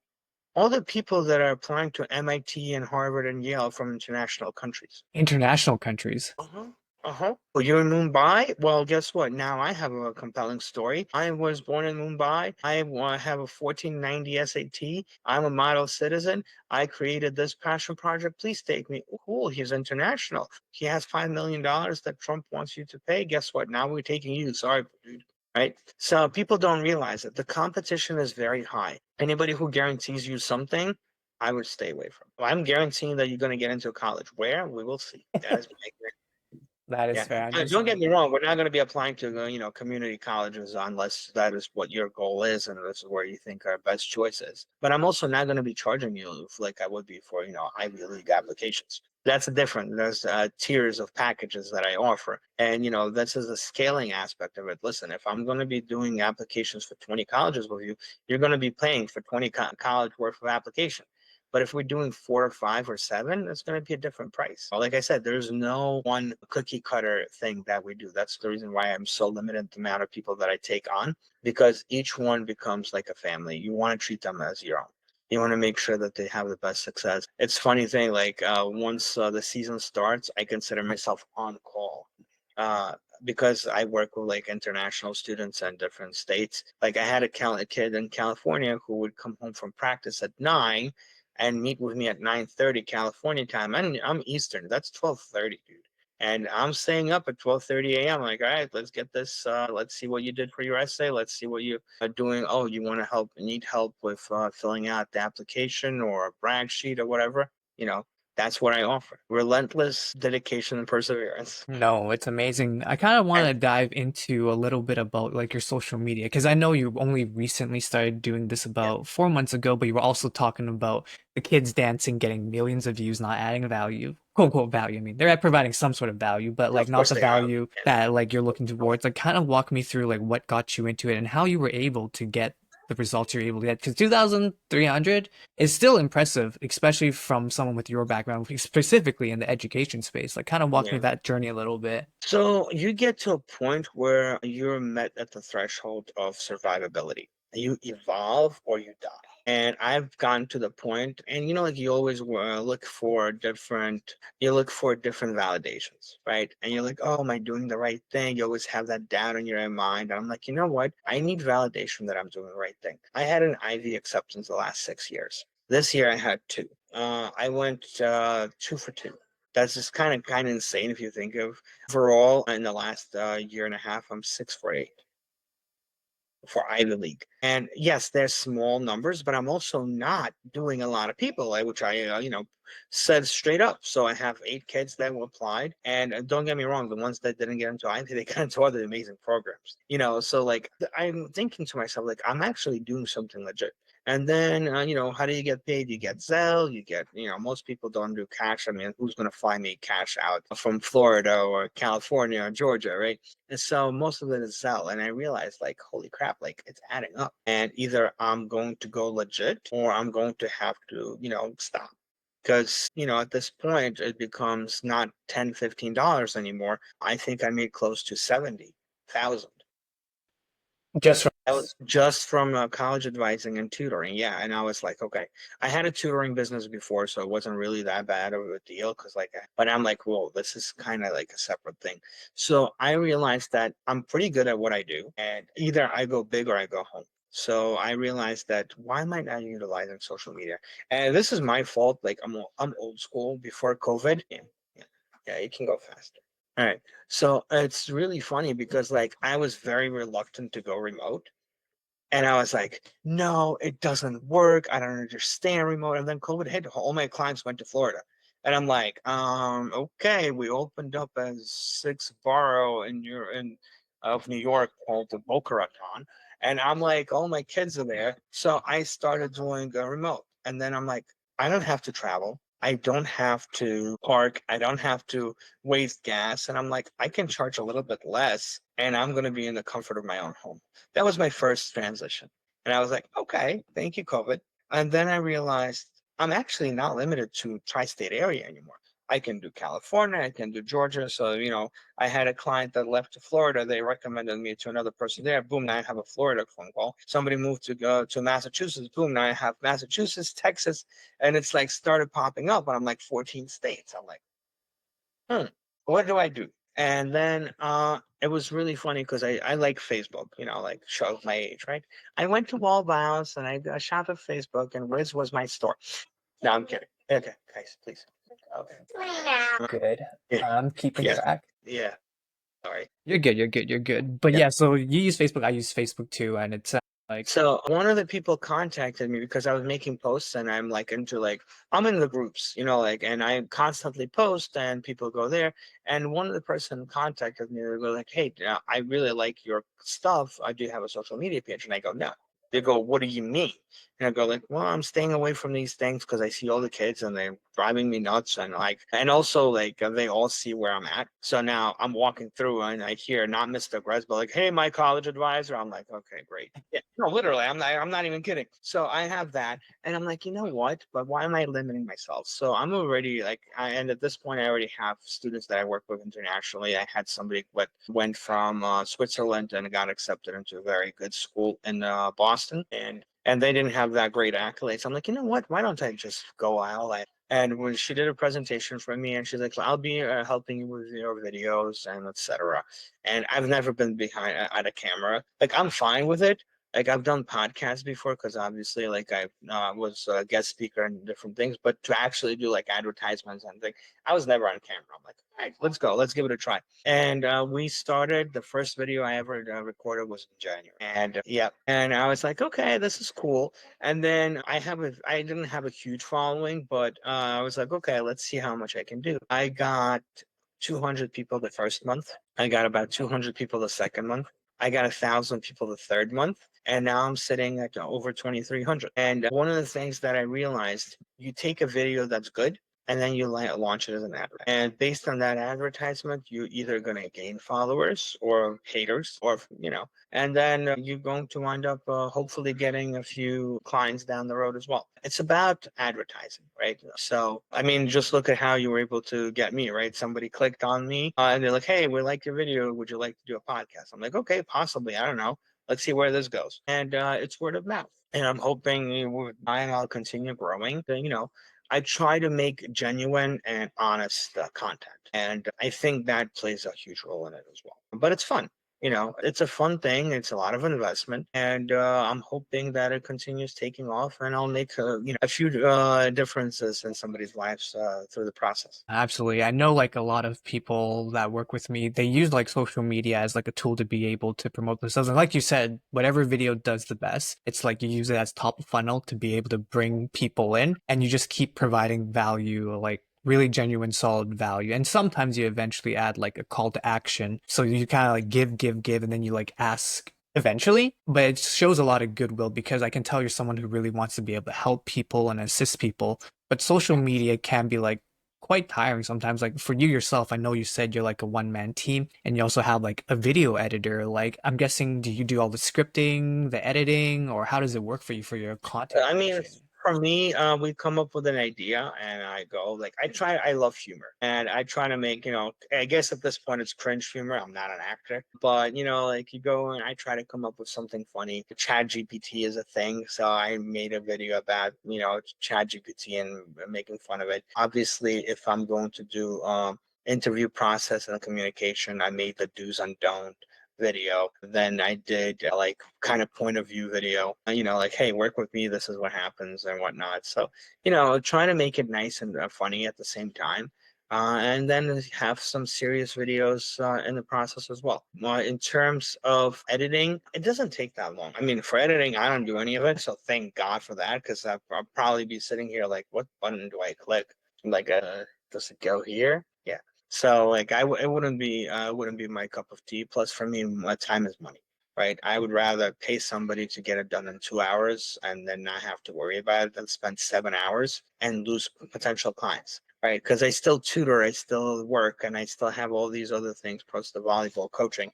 All the people that are applying to MIT and Harvard and Yale from international countries. International countries. Uh-huh. Uh-huh. Well, you're in Mumbai? Well, guess what? Now I have a compelling story. I was born in Mumbai. I have a 1490 SAT. I'm a model citizen. I created this passion project. Please take me. Cool. He's international. He has $5 million that Trump wants you to pay. Guess what? Now we're taking you. Sorry, dude. Right? So people don't realize it. The competition is very high. Anybody who guarantees you something, I would stay away from. Well, I'm guaranteeing that you're going to get into college. Where? We will see. That is my That is yeah. fair. I Don't get understand. me wrong. We're not going to be applying to, community colleges unless that is what your goal is and this is where you think our best choice is. But I'm also not going to be charging you like I would be for, Ivy League applications. That's different. There's tiers of packages that I offer. And, this is a scaling aspect of it. Listen, if I'm going to be doing applications for 20 colleges with you, you're going to be paying for 20 college worth of application. But if we're doing 4 or 5 or 7, it's going to be a different price. Well, like I said, there's no one cookie cutter thing that we do. That's the reason why I'm so limited the amount of people that I take on, because each one becomes like a family. You want to treat them as your own. You want to make sure that they have the best success. It's a funny thing, like once the season starts, I consider myself on call. Uh, because I work with like international students in different states. Like I had a kid in California who would come home from practice at 9 and meet with me at 9:30 California time. And I'm Eastern. That's 12:30, dude. And I'm staying up at 12:30 a.m. Like, all right, let's get this. Let's see what you did for your essay. Let's see what you are doing. Oh, you want to need help with filling out the application or a brag sheet or whatever. That's what I offer. Relentless dedication and perseverance. No, it's amazing. I kind of want And to dive into a little bit about like your social media because I know you only recently started doing this yeah, about 4 months ago, but you were also talking about the kids dancing getting millions of views, not adding value, quote unquote value. I mean, they're providing some sort of value, but like of not course the they are. value that like you're looking towards. Like kind of walk me through like what got you into it and how you were able to get the results you're able to get. Because 2,300 is still impressive, especially from someone with your background, specifically in the education space. Like, kind of walk me Yeah. that journey a little bit. So you get to a point where you're met at the threshold of survivability. You evolve or you die. And I've gotten to the point, and like you always you look for different validations, right? And you're like, oh, am I doing the right thing? You always have that doubt in your mind. And I'm like, you know what? I need validation that I'm doing the right thing. I had an Ivy acceptance the last 6 years. This year I had two. I went 2 for 2. That's just kind of insane if you think of overall in the last year and a half. I'm 6 for 8 for Ivy League. And yes, there's small numbers, but I'm also not doing a lot of people, which I, said straight up. So I have 8 kids that applied. And don't get me wrong, the ones that didn't get into Ivy, they got into other amazing programs, so like I'm thinking to myself, like, I'm actually doing something legit. And then, how do you get paid? You get Zelle, you get, most people don't do cash. I mean, who's going to fly me cash out from Florida or California or Georgia, right? And so most of it is Zelle. And I realized, like, holy crap, like it's adding up. And either I'm going to go legit or I'm going to have to, stop. Because, at this point, it becomes not $10, $15 anymore. I think I made close to 70,000. Just from I was just from college advising and tutoring. Yeah. And I was like, okay, I had a tutoring business before, so it wasn't really that bad of a deal. Cause like, but I'm like, whoa, this is kind of like a separate thing. So I realized that I'm pretty good at what I do, and either I go big or I go home. So I realized that why am I not utilizing social media? And this is my fault. Like I'm old school before COVID. Yeah, yeah, yeah. You can go faster. All right. So it's really funny because like I was very reluctant to go remote. And I was like, no, it doesn't work. I don't understand remote. And then COVID hit. All my clients went to Florida. And I'm like, okay, we opened up as sixth borough in of New York called the Boca Raton. And I'm like, all my kids are there. So I started doing remote. And then I'm like, I don't have to travel. I don't have to park. I don't have to waste gas. And I'm like, I can charge a little bit less and I'm going to be in the comfort of my own home. That was my first transition. And I was like, okay, thank you, COVID. And then I realized I'm actually not limited to tri-state area anymore. I can do California, I can do Georgia. So, I had a client that left to Florida. They recommended me to another person there. Boom, now I have a Florida phone call. Somebody moved to go to Massachusetts. Boom, now I have Massachusetts, Texas, and it's like started popping up. And I'm like 14 states. I'm like, hmm, what do I do? And then it was really funny because I like Facebook, like shows my age, right? I went to Wallbounce and I shop at Facebook, and Wiz was my store. No, I'm kidding. Okay, guys, please. Okay. Good. Yeah, I'm keeping yeah, track. yeah. Sorry. You're good. You're good. You're good. But Yeah. yeah, so you use Facebook. I use Facebook too, and it's like So one of the people contacted me because I was making posts and I'm like I'm in the groups, like, and I constantly post and people go there. And one of the person contacted me, they were like, hey, I really like your stuff. Do you have a social media page? And I go, no. They go, what do you mean? And I go like, well, I'm staying away from these things because I see all the kids and they're driving me nuts and like, and also like they all see where I'm at. So now I'm walking through and I hear not Mr. Gres, but like, hey, my college advisor. I'm like, okay, great. Yeah, no, literally, I'm not even kidding. So I have that, and I'm like, you know what? But why am I limiting myself? So I'm already like, and at this point, I already have students that I work with internationally. I had somebody what went from Switzerland and got accepted into a very good school in Boston, and they didn't have that great accolades. I'm like, you know what? Why don't I just go all out? And when she did a presentation for me, and she's like, I'll be helping you with your videos and etc. And I've never been behind at a camera. Like I'm fine with it. Like I've done podcasts before because obviously like I was a guest speaker and different things, but to actually do like advertisements and things, I was never on camera. I'm like, all right, let's go, let's give it a try. And we started. The first video I ever recorded was in January, and yeah, and I was like, okay, this is cool. And then I didn't have a huge following, but I was like, okay, let's see how much I can do. I got 200 people the first month. I got about 200 people the second month. I got 1,000 people the third month, and now I'm sitting at over 2,300. And one of the things that I realized, you take a video that's good, and then you launch it as an ad. And based on that advertisement, you're either going to gain followers or haters, or and then you're going to wind up hopefully getting a few clients down the road as well. It's about advertising, right? So, I mean, just look at how you were able to get me, right? Somebody clicked on me and they're like, hey, we like your video. Would you like to do a podcast? I'm like, okay, possibly. I don't know. Let's see where this goes. And it's word of mouth. And I'm hoping with time I'll continue growing. I try to make genuine and honest content. And I think that plays a huge role in it as well. But it's fun. It's a fun thing. It's a lot of investment, and I'm hoping that it continues taking off, and I'll make a few differences in somebody's lives through the process. absolutely. I know like a lot of people that work with me, they use like social media as like a tool to be able to promote themselves. And like you said, whatever video does the best, it's like you use it as top of funnel to be able to bring people in, and you just keep providing value, like really genuine, solid value. And sometimes you eventually add like a call to action. So you kind of like give, give, give, and then you like ask eventually, but it shows a lot of goodwill because I can tell you're someone who really wants to be able to help people and assist people. But social media can be like quite tiring sometimes. Like for you yourself, I know you said you're like a one-man team and you also have like a video editor. Like I'm guessing, do you do all the scripting, the editing, or how does it work for you for your content I mean, creation? For me, we come up with an idea and I go like I love humor and I try to make, I guess at this point it's cringe humor. I'm not an actor, but like you go and I try to come up with something funny. Chat GPT is a thing. So I made a video about, Chat GPT and making fun of it. Obviously, if I'm going to do interview process and communication, I made the do's and don't video. Then I did like kind of point of view video, like, hey, work with me. This is what happens and whatnot. So, trying to make it nice and funny at the same time. And then have some serious videos in the process as well. In terms of editing, it doesn't take that long. I mean, for editing, I don't do any of it. So thank God for that, because I'll probably be sitting here like, what button do I click? Like, does it go here? Yeah. So like it wouldn't be my cup of tea. Plus for me, my time is money, right? I would rather pay somebody to get it done in 2 hours and then not have to worry about it than spend 7 hours and lose potential clients. Right, because I still tutor, I still work, and I still have all these other things, plus the volleyball coaching.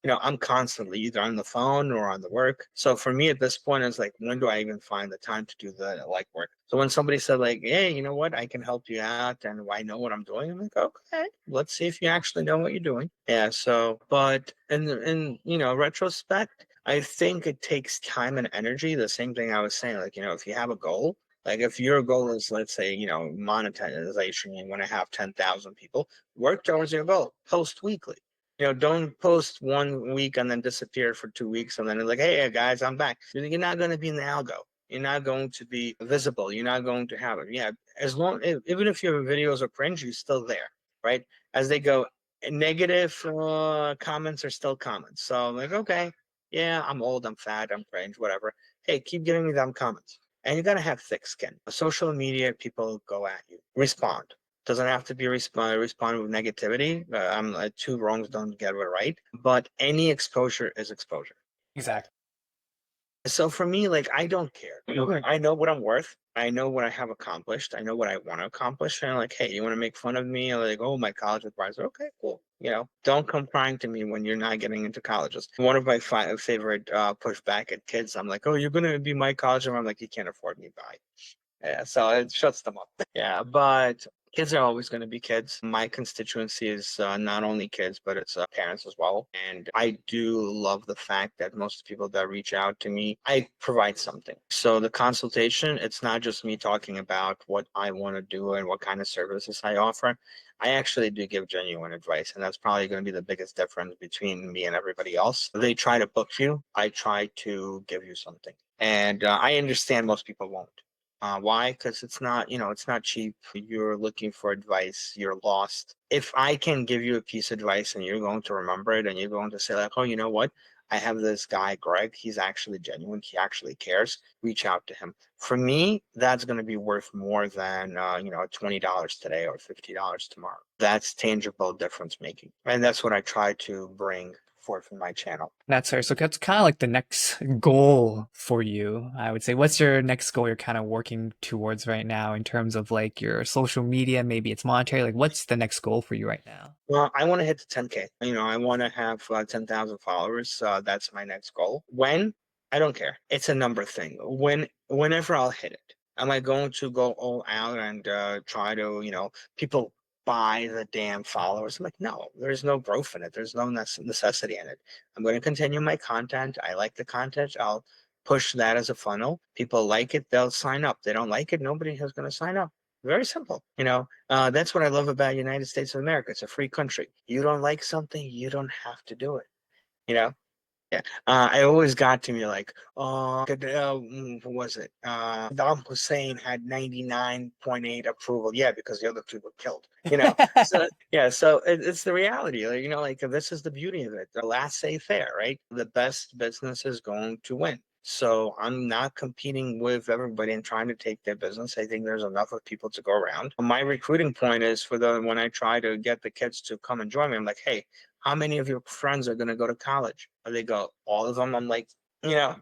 I'm constantly either on the phone or on the work. So for me at this point, it's like, when do I even find the time to do the like work? So when somebody said like, hey, you know what, I can help you out and I know what I'm doing, I'm like, okay, let's see if you actually know what you're doing. Yeah. So, but in retrospect, I think it takes time and energy. The same thing I was saying, like, if you have a goal, like if your goal is, let's say, monetization, you want to have 10,000 people, work towards your goal, post weekly. Don't post 1 week and then disappear for 2 weeks and then it's like, hey guys, I'm back. You're not going to be in the algo. You're not going to be visible. You're not going to have it. Yeah, as long even if your videos are cringe, you're still there, right? As they go, negative comments are still comments. So I'm like, okay, yeah, I'm old, I'm fat, I'm cringe, whatever. Hey, keep giving me them comments. And you gotta have thick skin. Social media, people go at you. Respond. Doesn't have to be respond with negativity. I'm two wrongs don't get it right. But any exposure is exposure. Exactly. So for me, like I don't care. Okay. I know what I'm worth. I know what I have accomplished. I know what I want to accomplish. And like, hey, you want to make fun of me? Like, oh, my college advisor. Okay, cool. Don't come crying to me when you're not getting into colleges. One of my favorite pushback at kids, I'm like, oh, you're gonna be my college, and I'm like, you can't afford me, bye. Yeah, so it shuts them up. Yeah, but kids are always going to be kids. My constituency is not only kids, but it's parents as well. And I do love the fact that most people that reach out to me, I provide something. So the consultation, it's not just me talking about what I want to do and what kind of services I offer. I actually do give genuine advice, and that's probably going to be the biggest difference between me and everybody else. They try to book you, I try to give you something. And I understand most people won't. Why? Because it's not cheap. You're looking for advice. You're lost. If I can give you a piece of advice and you're going to remember it and you're going to say like, oh, you know what? I have this guy, Greg. He's actually genuine. He actually cares. Reach out to him. For me, that's going to be worth more than $20 today or $50 tomorrow. That's tangible difference making, and that's what I try to bring forth in my channel. That's fair. So that's kind of like the next goal for you, I would say. What's your next goal you're kind of working towards right now in terms of like your social media? Maybe it's monetary. Like, what's the next goal for you right now? Well, I want to hit the 10K. I want to have 10,000 followers. That's my next goal. When? I don't care. It's a number thing. Whenever I'll hit it. Am I going to go all out and try to, people buy the damn followers? I'm like, no, there's no growth in it. There's no necessity in it. I'm going to continue my content. I like the content. I'll push that as a funnel. People like it, they'll sign up. They don't like it, nobody is going to sign up. Very simple. That's what I love about United States of America. It's a free country. You don't like something, you don't have to do it. You know? Yeah. I always got to me like, what was it? Saddam Hussein had 99.8 approval. Yeah, because the other two were killed. So yeah, so it's the reality. Like this is the beauty of it. The last say fair, right? The best business is going to win. So I'm not competing with everybody and trying to take their business. I think there's enough of people to go around. My recruiting point is for when I try to get the kids to come and join me, I'm like, hey, how many of your friends are going to go to college? And they go, all of them. I'm like,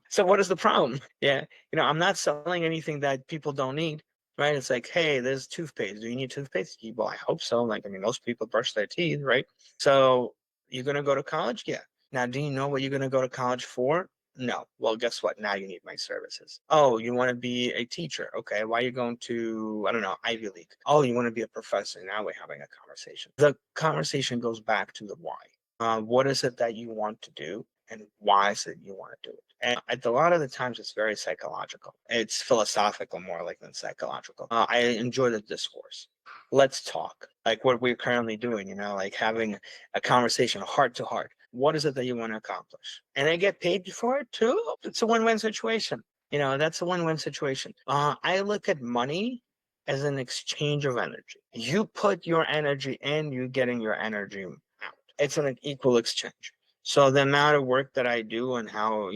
so what is the problem? Yeah. I'm not selling anything that people don't need, right? It's like, hey, there's toothpaste. Do you need toothpaste? Well, I hope so. Like, I mean, most people brush their teeth, right? So you're going to go to college? Yeah. Now, do you know what you're going to go to college for? No. Well, guess what? Now you need my services. Oh, you want to be a teacher? Okay. Why are you going to, I don't know, Ivy League? Oh, you want to be a professor? Now we're having a conversation. The conversation goes back to the why. What is it that you want to do, and why is it you want to do it? And a lot of the times it's very psychological. It's philosophical more like than psychological. I enjoy the discourse. Let's talk, like what we're currently doing, like having a conversation heart to heart. What is it that you want to accomplish? And I get paid for it too. It's a win-win situation. That's a win-win situation. I look at money as an exchange of energy. You put your energy in, you getting your energy out. It's an equal exchange. So the amount of work that I do and how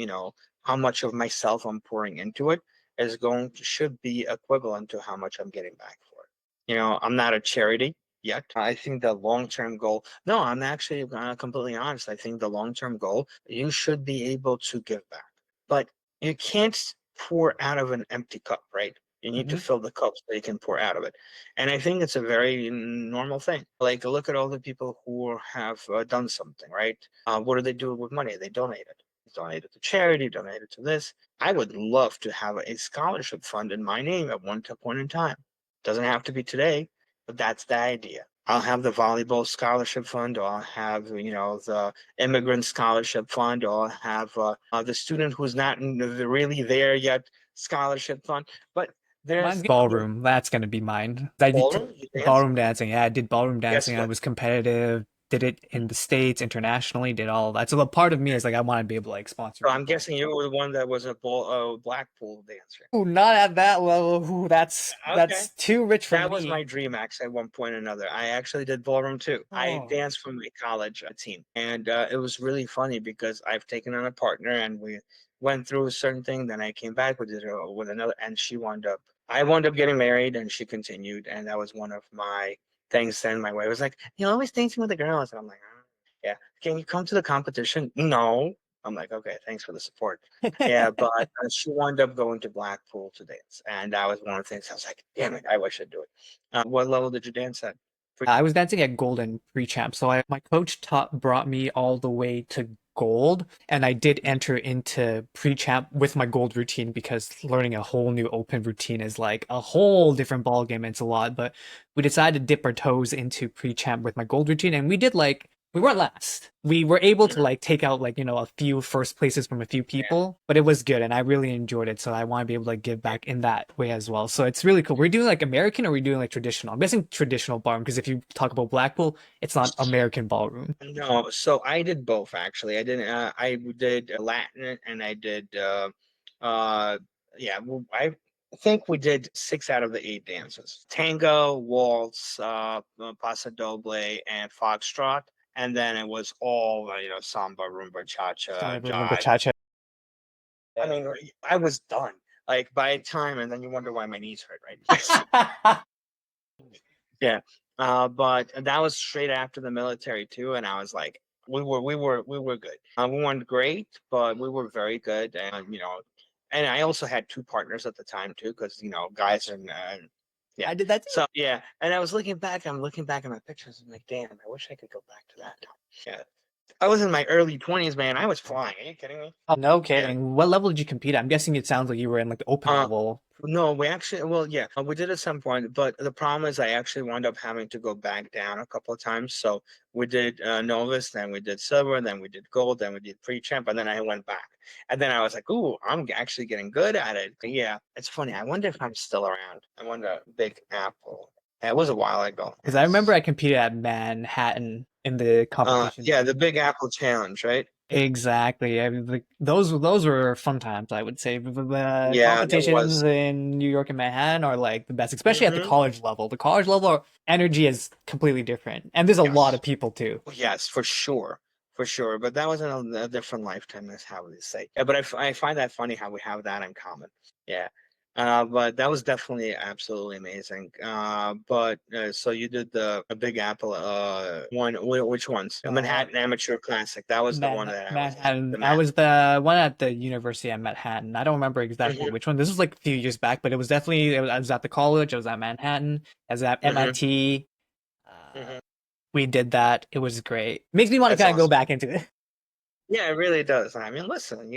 much of myself I'm pouring into it is should be equivalent to how much I'm getting back for it. I'm not a charity yet. I think the long-term goal, no, I'm actually completely honest. I think the long-term goal, you should be able to give back, but you can't pour out of an empty cup, right? You need to Hmm. fill the cup so you can pour out of it. And I think it's a very normal thing. Like, look at all the people who have done something, right? What do they do with money? They donate it. Donate it to charity, donate it to this. I would love to have a scholarship fund in my name at one point in time. Doesn't have to be today, but that's the idea. I'll have the volleyball scholarship fund, or I'll have, the immigrant scholarship fund, or I'll have the student who's not really there yet scholarship fund. But Mine's there's other ballroom. That's gonna be mine. I did ballroom, you dance. ballroom dancing. Yeah, I did ballroom Guess dancing. I what? was competitive. Did it in the States, internationally. Did all of that. So the part of me is like I want to be able to like sponsor So I'm people. guessing you were the one that was a Blackpool dancer. Ooh, not at that level. Ooh, that's Okay. that's too rich for That was my me. dream, actually, at one point or another. I actually did ballroom too. I Oh, danced for my college team, and it was really funny because I've taken on a partner, and we went through a certain thing. Then I came back with it with another, and I wound up getting married, and she continued, and that was one of my things. Then my wife was like, "You're always dancing with the girls," and I'm like, "Yeah, can you come to the competition?" No. I'm like, okay, thanks for the support. Yeah, but she wound up going to Blackpool to dance, and that was one of the things I was like, damn it, I wish I'd do it. What level did you dance at? I was dancing at gold and pre-champ, so my coach brought me all the way to gold, and I did enter into pre-champ with my gold routine because learning a whole new open routine is like a whole different ball game. It's a lot, but we decided to dip our toes into pre-champ with my gold routine, and we did like we weren't last. We were able to Mhm. like take out like a few first places from a few Yeah. people, but it was good, and I really enjoyed it. So I want to be able to give back in that way as well. So it's really cool. We're doing like American, or we're doing like traditional. I'm guessing traditional ballroom because if you talk about Blackpool, it's not American ballroom. No, so I did both actually. I did Latin and I did uh yeah, I think we did 6 out of the 8 dances. Tango, waltz, paso doble, and foxtrot. And then it was all samba, rumba, cha-cha, Sorry, remember jive. cha-cha. I mean, I was done. Like by time, and then you wonder why my knees hurt, right? Yeah. But that was straight after the military too, and I was like, we were good. We weren't great, but we were very good, and I also had 2 partners at the time too, because guys and yeah. I did that too. So yeah, and I'm looking back at my pictures, and I'm like, damn, I wish I could go back to that time. Yeah, I was in my early 20s, man. I was flying. Are you kidding me? Oh, no Yeah. kidding. What level did you compete at? I'm guessing it sounds like you were in like the open Uh, level. No, we actually, well, yeah, we did at some point, but the problem is I actually wound up having to go back down a couple of times. So we did Novus, then we did Silver, then we did Gold, then we did Pre-Champ, and then I went back. And then I was like, ooh, I'm actually getting good at it. Yeah, it's funny. I wonder if I'm still around. I wonder, Big Apple. Yeah, it was a while ago. Because I remember Yes. I competed at Manhattan in the competition. Yeah, the Big Apple Challenge, right? Exactly. I mean, those were fun times, I would say. The Yeah, it competitions was. in New York and Manhattan are like the best, especially at the Hmm. college level. The college level energy is completely different, and there's a lot Yes. of people too. Yes, for sure. For sure. But that was in a different lifetime, is how they say. Yeah, but I find that funny how we have that in common. Yeah. But that was definitely absolutely amazing. But so you did the a Big Apple one. Which ones? The Uh, Manhattan Amateur Classic. That was the one that I was Manhattan. the I man. was the one at the university at Manhattan. I don't remember exactly Hmm. which one. This was like a few years back, but it was definitely. I was at the college. I was at Manhattan. I was at Hmm. MIT. Hmm. We did that. It was great. Makes me want to That's kind of go awesome. back into it. Yeah, it really does. I mean, listen,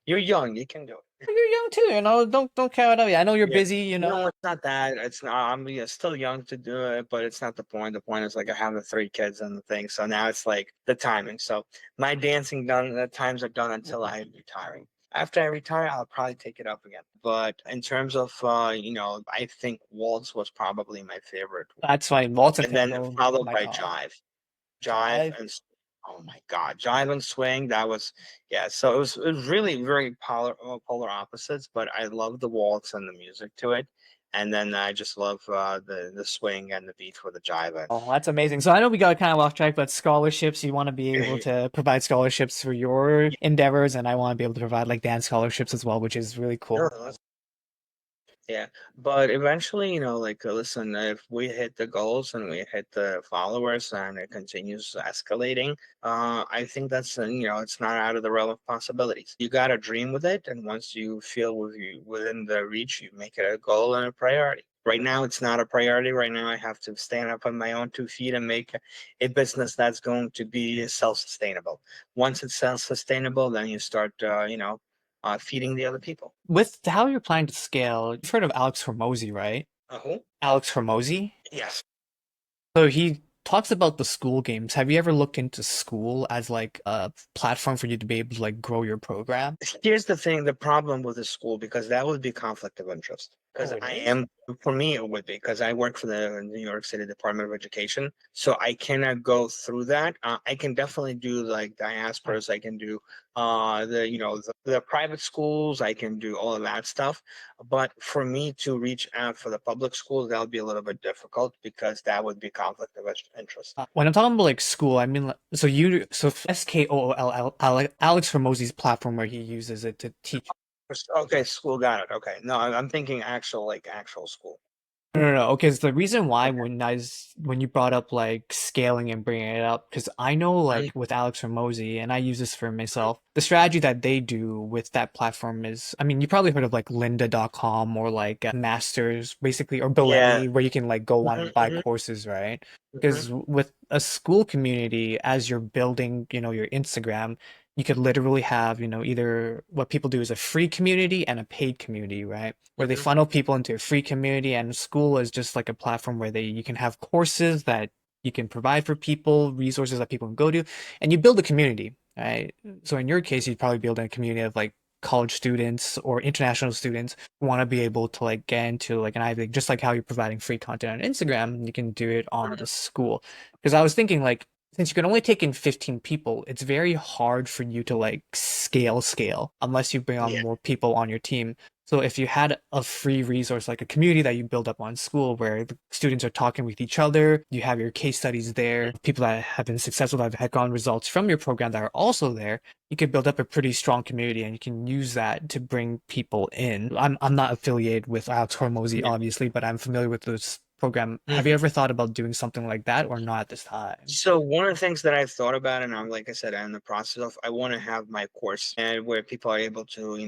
You're young, you can do it. You're young too, don't count out. I know you're Yeah. busy, No, it's not that. It's not. I'm, yeah, still young to do it, but it's not the point. The point is like I have the three kids and the thing. So now it's like the timing. So my dancing done, the times are done until I'm retiring. After I retire, I'll probably take it up again. But in terms of I think waltz was probably my favorite, That's fine. Waltz and and then tango, followed my by top. jive. Jive Jive. and oh my God, jive and swing. That was, yeah. So it was really very polar opposites, but I love the waltz and the music to it, and then I just love the swing and the beat for the jive. Oh, that's amazing. So I know we got kind of off track, but scholarships, you want to be able And to provide scholarships for your endeavors, and I want to be able to provide like dance scholarships as well, which is really cool. yeah, yeah, but eventually, like, listen, if we hit the goals and we hit the followers and it continues escalating, I think that's, it's not out of the realm of possibilities. You got to dream with it, and once you feel within the reach, you make it a goal and a priority. Right now, it's not a priority. Right now, I have to stand up on my own 2 feet and make a business that's going to be self-sustainable. Once it's self-sustainable, then you start, feeding the other people. With how you're planning to scale, you've heard of Alex Hormozy, right? Uh-huh. Alex Hormozy? Yes. So he talks about the school games. Have you ever looked into school as like a platform for you to be able to like grow your program? Here's the thing, the problem with the school, because that would be conflict of interest. Because Oh, it I is? am, for me, it would be because I work for the New York City Department of Education. So I cannot go through that. I can definitely do like diasporas. I can do the private schools. I can do all of that stuff. But for me to reach out for the public schools, that would be a little bit difficult because that would be conflict of interest. When I'm talking about like school, I mean so Alex Hormozy's platform where he uses it to teach. Okay, school, got it. Okay. No, I'm thinking actual school. No. Okay, so the reason why Okay. when you brought up like scaling and bringing it up, because I know Mhm. like with Alex Hormozy, and I use this for myself, the strategy that they do with that platform is, I mean, you probably heard of like lynda.com or like Masters, basically, or Yeah. Bileni, where you can like go on Mhm, and buy mhm, courses, right? mhm, Because with a school community, as you're building, your Instagram, you could literally have, either what people do is a free community and a paid community, right? Where they mhm, funnel people into a free community, and school is just like a platform where you can have courses that you can provide for people, resources that people can go to, and you build a community, right? So in your case, you'd probably build a community of like college students or international students who want to be able to like get into like an Ivy League, just like how you're providing free content on Instagram, you can do it on mhm, the school. Because I was thinking like, since you can only take in 15 people, it's very hard for you to like scale unless you bring on yeah. more people on your team. So if you had a free resource like a community that you build up on school where the students are talking with each other, you have your case studies there, people that have been successful that have gotten results from your program that are also there, you could build up a pretty strong community and you can use that to bring people in. I'm not affiliated with Alex Hormozy, Yeah. obviously, but I'm familiar with this program. Have you Mhm. ever thought about doing something like that or not at this time? So one of the things that I've thought about, and I'm like I said, I'm in the process of, I want to have my course and where people are able to,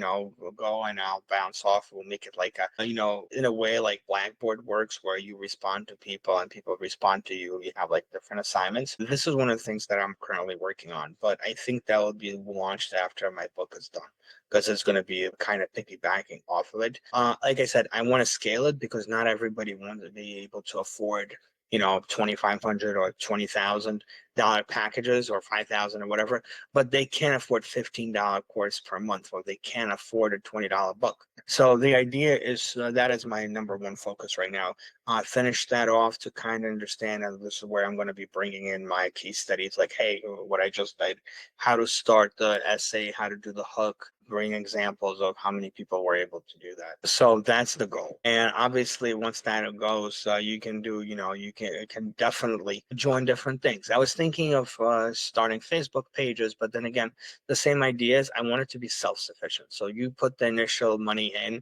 go and I'll bounce off. We'll make it like in a way like Blackboard works, where you respond to people and people respond to you. You have like different assignments. This is one of the things that I'm currently working on, but I think that will be launched after my book is done, because it's going to be kind of piggybacking off of it. Like I said, I want to scale it because not everybody wants to be able to afford 2,500 or $20,000 packages, or 5,000 or whatever, but they can't afford $15 course per month, or they can't afford a $20 book. So the idea is, that is my number one focus right now. Finish that off to kind of understand, and this is where I'm going to be bringing in my case studies, like, hey, what I just did, how to start the essay, how to do the hook, bring examples of how many people were able to do that. So that's the goal. And obviously, once that goes, you can do, you can definitely join different things. I was thinking of starting Facebook pages, but then again, the same idea is I want it to be self-sufficient. So you put the initial money in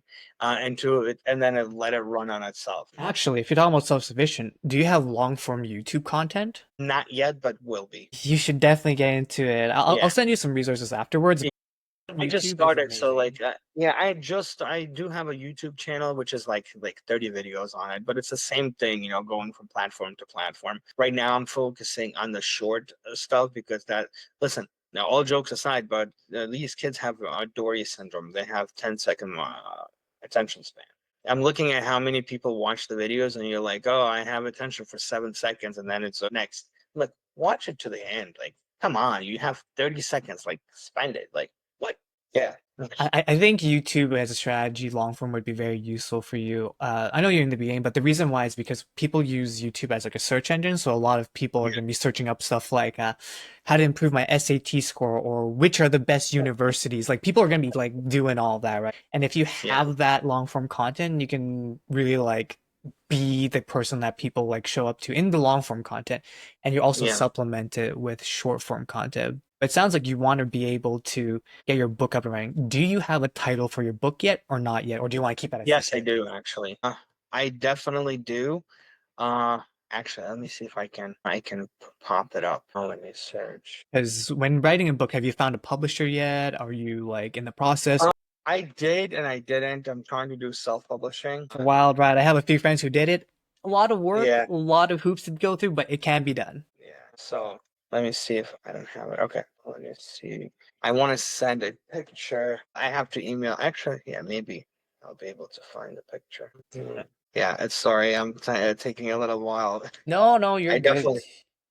into it, and then let it run on itself. Actually, if you're talking about self-sufficient, do you have long-form YouTube content? Not yet, but will be. You should definitely get into it. I'll Yeah. send you some resources afterwards. I just YouTube is started, so amazing. like, yeah, I do have a YouTube channel which is like 30 videos on it, but it's the same thing, going from platform to platform. Right now, I'm focusing on the short stuff because that, listen, Now, all jokes aside, but these kids have Dory syndrome. They have 10-second attention span. I'm looking at how many people watch the videos, and you're like, oh, I have attention for 7 seconds, and then it's next. Look, watch it to the end. Like, come on, you have 30 seconds. Like, spend it. Like, what? Yeah. I think YouTube as a strategy long form would be very useful for you. I know you're in the beginning, but the reason why is because people use YouTube as like a search engine. So a lot of people are Yeah. going to be searching up stuff like how to improve my SAT score or which are the best universities. Like people are going to be like doing all that, right? And if you Yeah. have that long form content, you can really like be the person that people like show up to in the long form content, and you also Yeah. supplement it with short form content. But it sounds like you want to be able to get your book up and running. Do you have a title for your book yet or not yet? Or do you want to keep that a Yes, I secret? do actually. I definitely do. Uh, Actually, let me see if I can pop it up. Oh, let me search. Because when writing a book, have you found a publisher yet? Are you like in the process? Uh, I did and I didn't. I'm trying to do self-publishing. It's a wild ride. I have a few friends who did it. A lot of work, Yeah, a lot of hoops to go through, but it can be done. yeah. So let me see if I don't have it. Okay, let me see. I want to send a picture. I have to email. Actually, yeah, maybe I'll be able to find the picture. Yeah, it's sorry. I'm taking a little while. No, no, you're I good. definitely.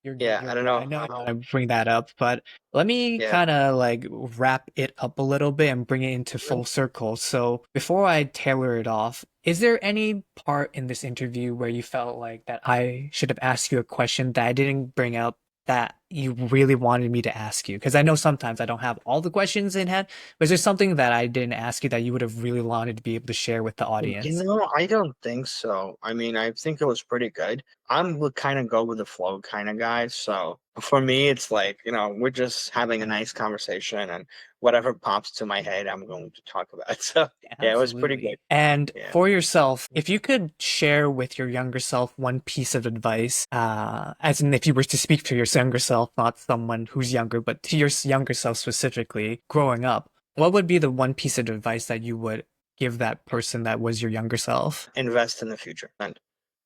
You're good. Yeah, You're I don't good. know I know you how. want to bring that up, but let me Yeah. kind of like wrap it up a little bit and bring it into full circle. So before I tailor it off, is there any part in this interview where you felt like that I should have asked you a question that I didn't bring up that you really wanted me to ask you? Because I know sometimes I don't have all the questions in hand, but is there something that I didn't ask you that you would have really wanted to be able to share with the audience? I don't think so. I mean, I think it was pretty good. I'm the kind of go with the flow kind of guy. So for me, it's like, we're just having a nice conversation and whatever pops to my head, I'm going to talk about. So yeah, it was pretty good. Absolutely. And Yeah. for yourself, if you could share with your younger self one piece of advice, as in if you were to speak to your younger self, not someone who's younger, but to your younger self specifically, growing up, what would be the one piece of advice that you would give that person that was your younger self? Invest in the future. And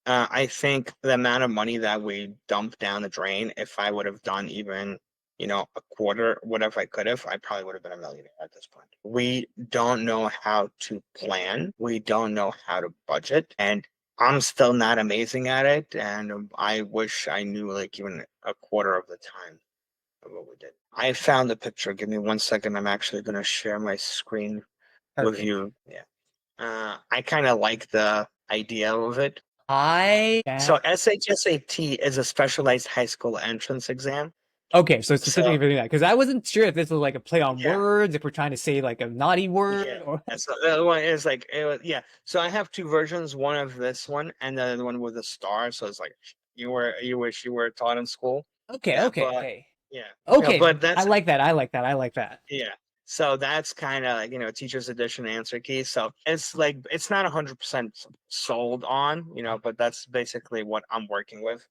I think the amount of money that we dump down the drain, if I would have done even, a quarter, whatever I could have, I probably would have been a millionaire at this point. We don't know how to plan. We don't know how to budget. And I'm still not amazing at it. And I wish I knew like even a quarter of the time of what we did. I found the picture. Give me 1 second. I'm actually going to share my screen with Perfect. you. Yeah. I kind of like the idea of it. I So SHSAT is a specialized high school entrance exam. Okay, so specifically So for that, because I wasn't sure if this was like a play on yeah, words, if we're trying to say like a naughty yeah. word, or And so the other one is like yeah. So I have two versions, one of this one and the other one with a star. So it's like you wish you were taught in school. okay, Yeah, okay, but okay. yeah. Yeah, Okay, but I that's like that. I like that. I like that. yeah. So that's kind of like, teacher's edition answer key. So it's like it's not 100% sold on, but that's basically what I'm working with.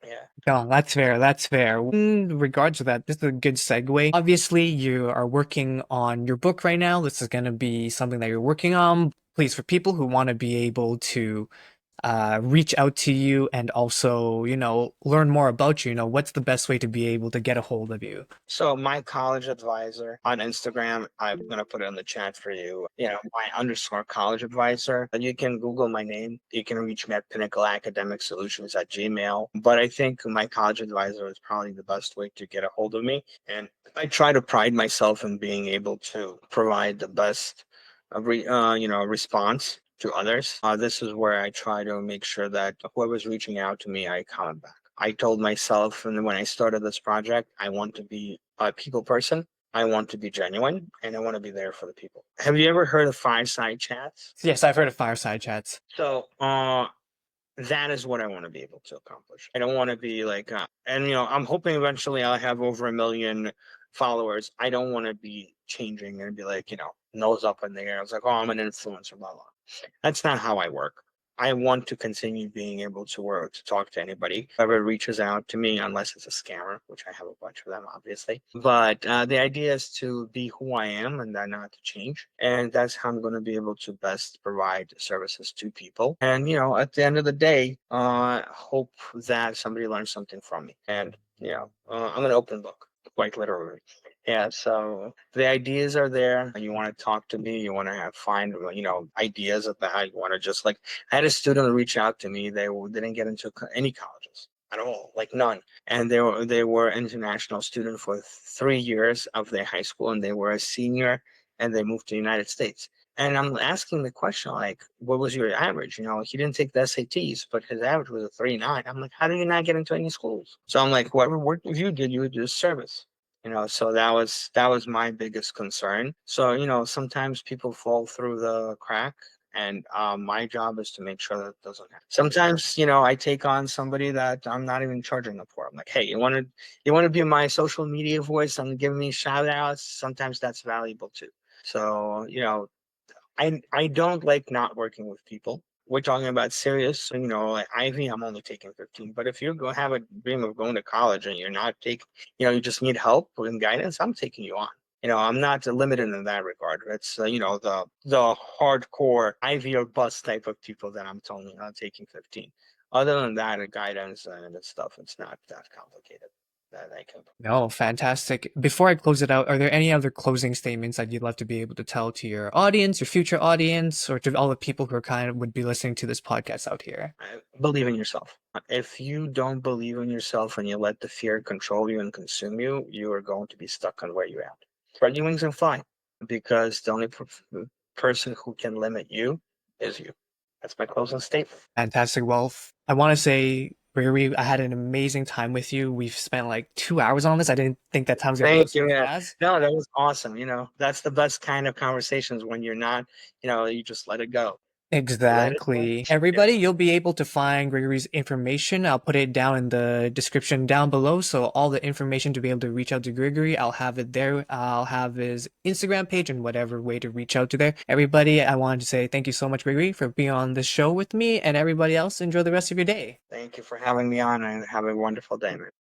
Yeah. No, that's fair. That's fair. In regards to that, this is a good segue. Obviously, you are working on your book right now. This is going to be something that you're working on. Please, for people who want to be able to reach out to you and also, learn more about you, what's the best way to be able to get a hold of you? So my college advisor on Instagram, I'm gonna put it in the chat for you. My underscore college advisor. And you can Google my name. You can reach me at Pinnacleacademicsolutions at Gmail. But I think my college advisor is probably the best way to get a hold of me. And I try to pride myself in being able to provide the best, response to others. This is where I try to make sure that whoever's reaching out to me, I comment back. I told myself, and when I started this project, I want to be a people person. I want to be genuine, and I want to be there for the people. Have you ever heard of fireside chats? Yes, I've heard of fireside chats. So, that is what I want to be able to accomplish. I don't want to be like, and I'm hoping eventually I'll have over 1 million followers. I don't want to be changing and be like, nose up in the air. I was like, oh, I'm an influencer, blah blah. That's not how I work. I want to continue being able to work to talk to anybody whoever reaches out to me, unless it's a scammer, which I have a bunch of them, obviously. But the idea is to be who I am and then not to change. And that's how I'm going to be able to best provide services to people. And at the end of the day, hope that somebody learns something from me. And I'm an open book. quite literally. Yeah, so the ideas are there. You want to talk to me, you want to have find ideas about, you want to just like, I had a student reach out to me. Didn't get into any colleges at all, like none. And they were international student for 3 years of their high school, and they were a senior, and they moved to the United States. And I'm asking the question, like, what was your average? He didn't take the SATs, but his average was a 3.9. I'm like, how do you not get into any schools? So I'm like, whoever worked with you did you a disservice. So that was my biggest concern. So, sometimes people fall through the crack, and my job is to make sure that doesn't happen. Sometimes, I take on somebody that I'm not even charging them for. I'm like, hey, you want to be my social media voice and give me shout outs? Sometimes that's valuable too. So, I don't like not working with people. We're talking about serious, like Ivy, I'm only taking 15. But if you go have a dream of going to college and you're not taking, you just need help and guidance, I'm taking you on. I'm not limited in that regard. It's the hardcore Ivy or bust type of people that I'm telling you, I'm taking 15. Other than that, guidance and stuff, it's not that complicated. That I can. No, fantastic. Before I close it out, are there any other closing statements that you'd love to be able to tell to your audience, your future audience, or to all the people who are kind of would be listening to this podcast out here? Believe in yourself. If you don't believe in yourself and you let the fear control you and consume you, you are going to be stuck on where you're at. Spread your wings and fly, because the only person who can limit you is you. That's my closing statement. Fantastic. Well, I want to say, Riri, I had an amazing time with you. We've spent like 2 hours on this. I didn't think that time's gonna go Thank so you. Yeah. fast. No, that was awesome. That's the best kind of conversations, when you're not, you just let it go. Let it go. Exactly. Yeah. Everybody, you'll be able to find Gregory's information. I'll put it down in the description down below. So all the information to be able to reach out to Gregory, I'll have it there. I'll have his Instagram page and whatever way to reach out to there. Everybody, I wanted to say thank you so much, Gregory, for being on the show with me, and everybody else, enjoy the rest of your day. Thank you for having me on, and have a wonderful day, man.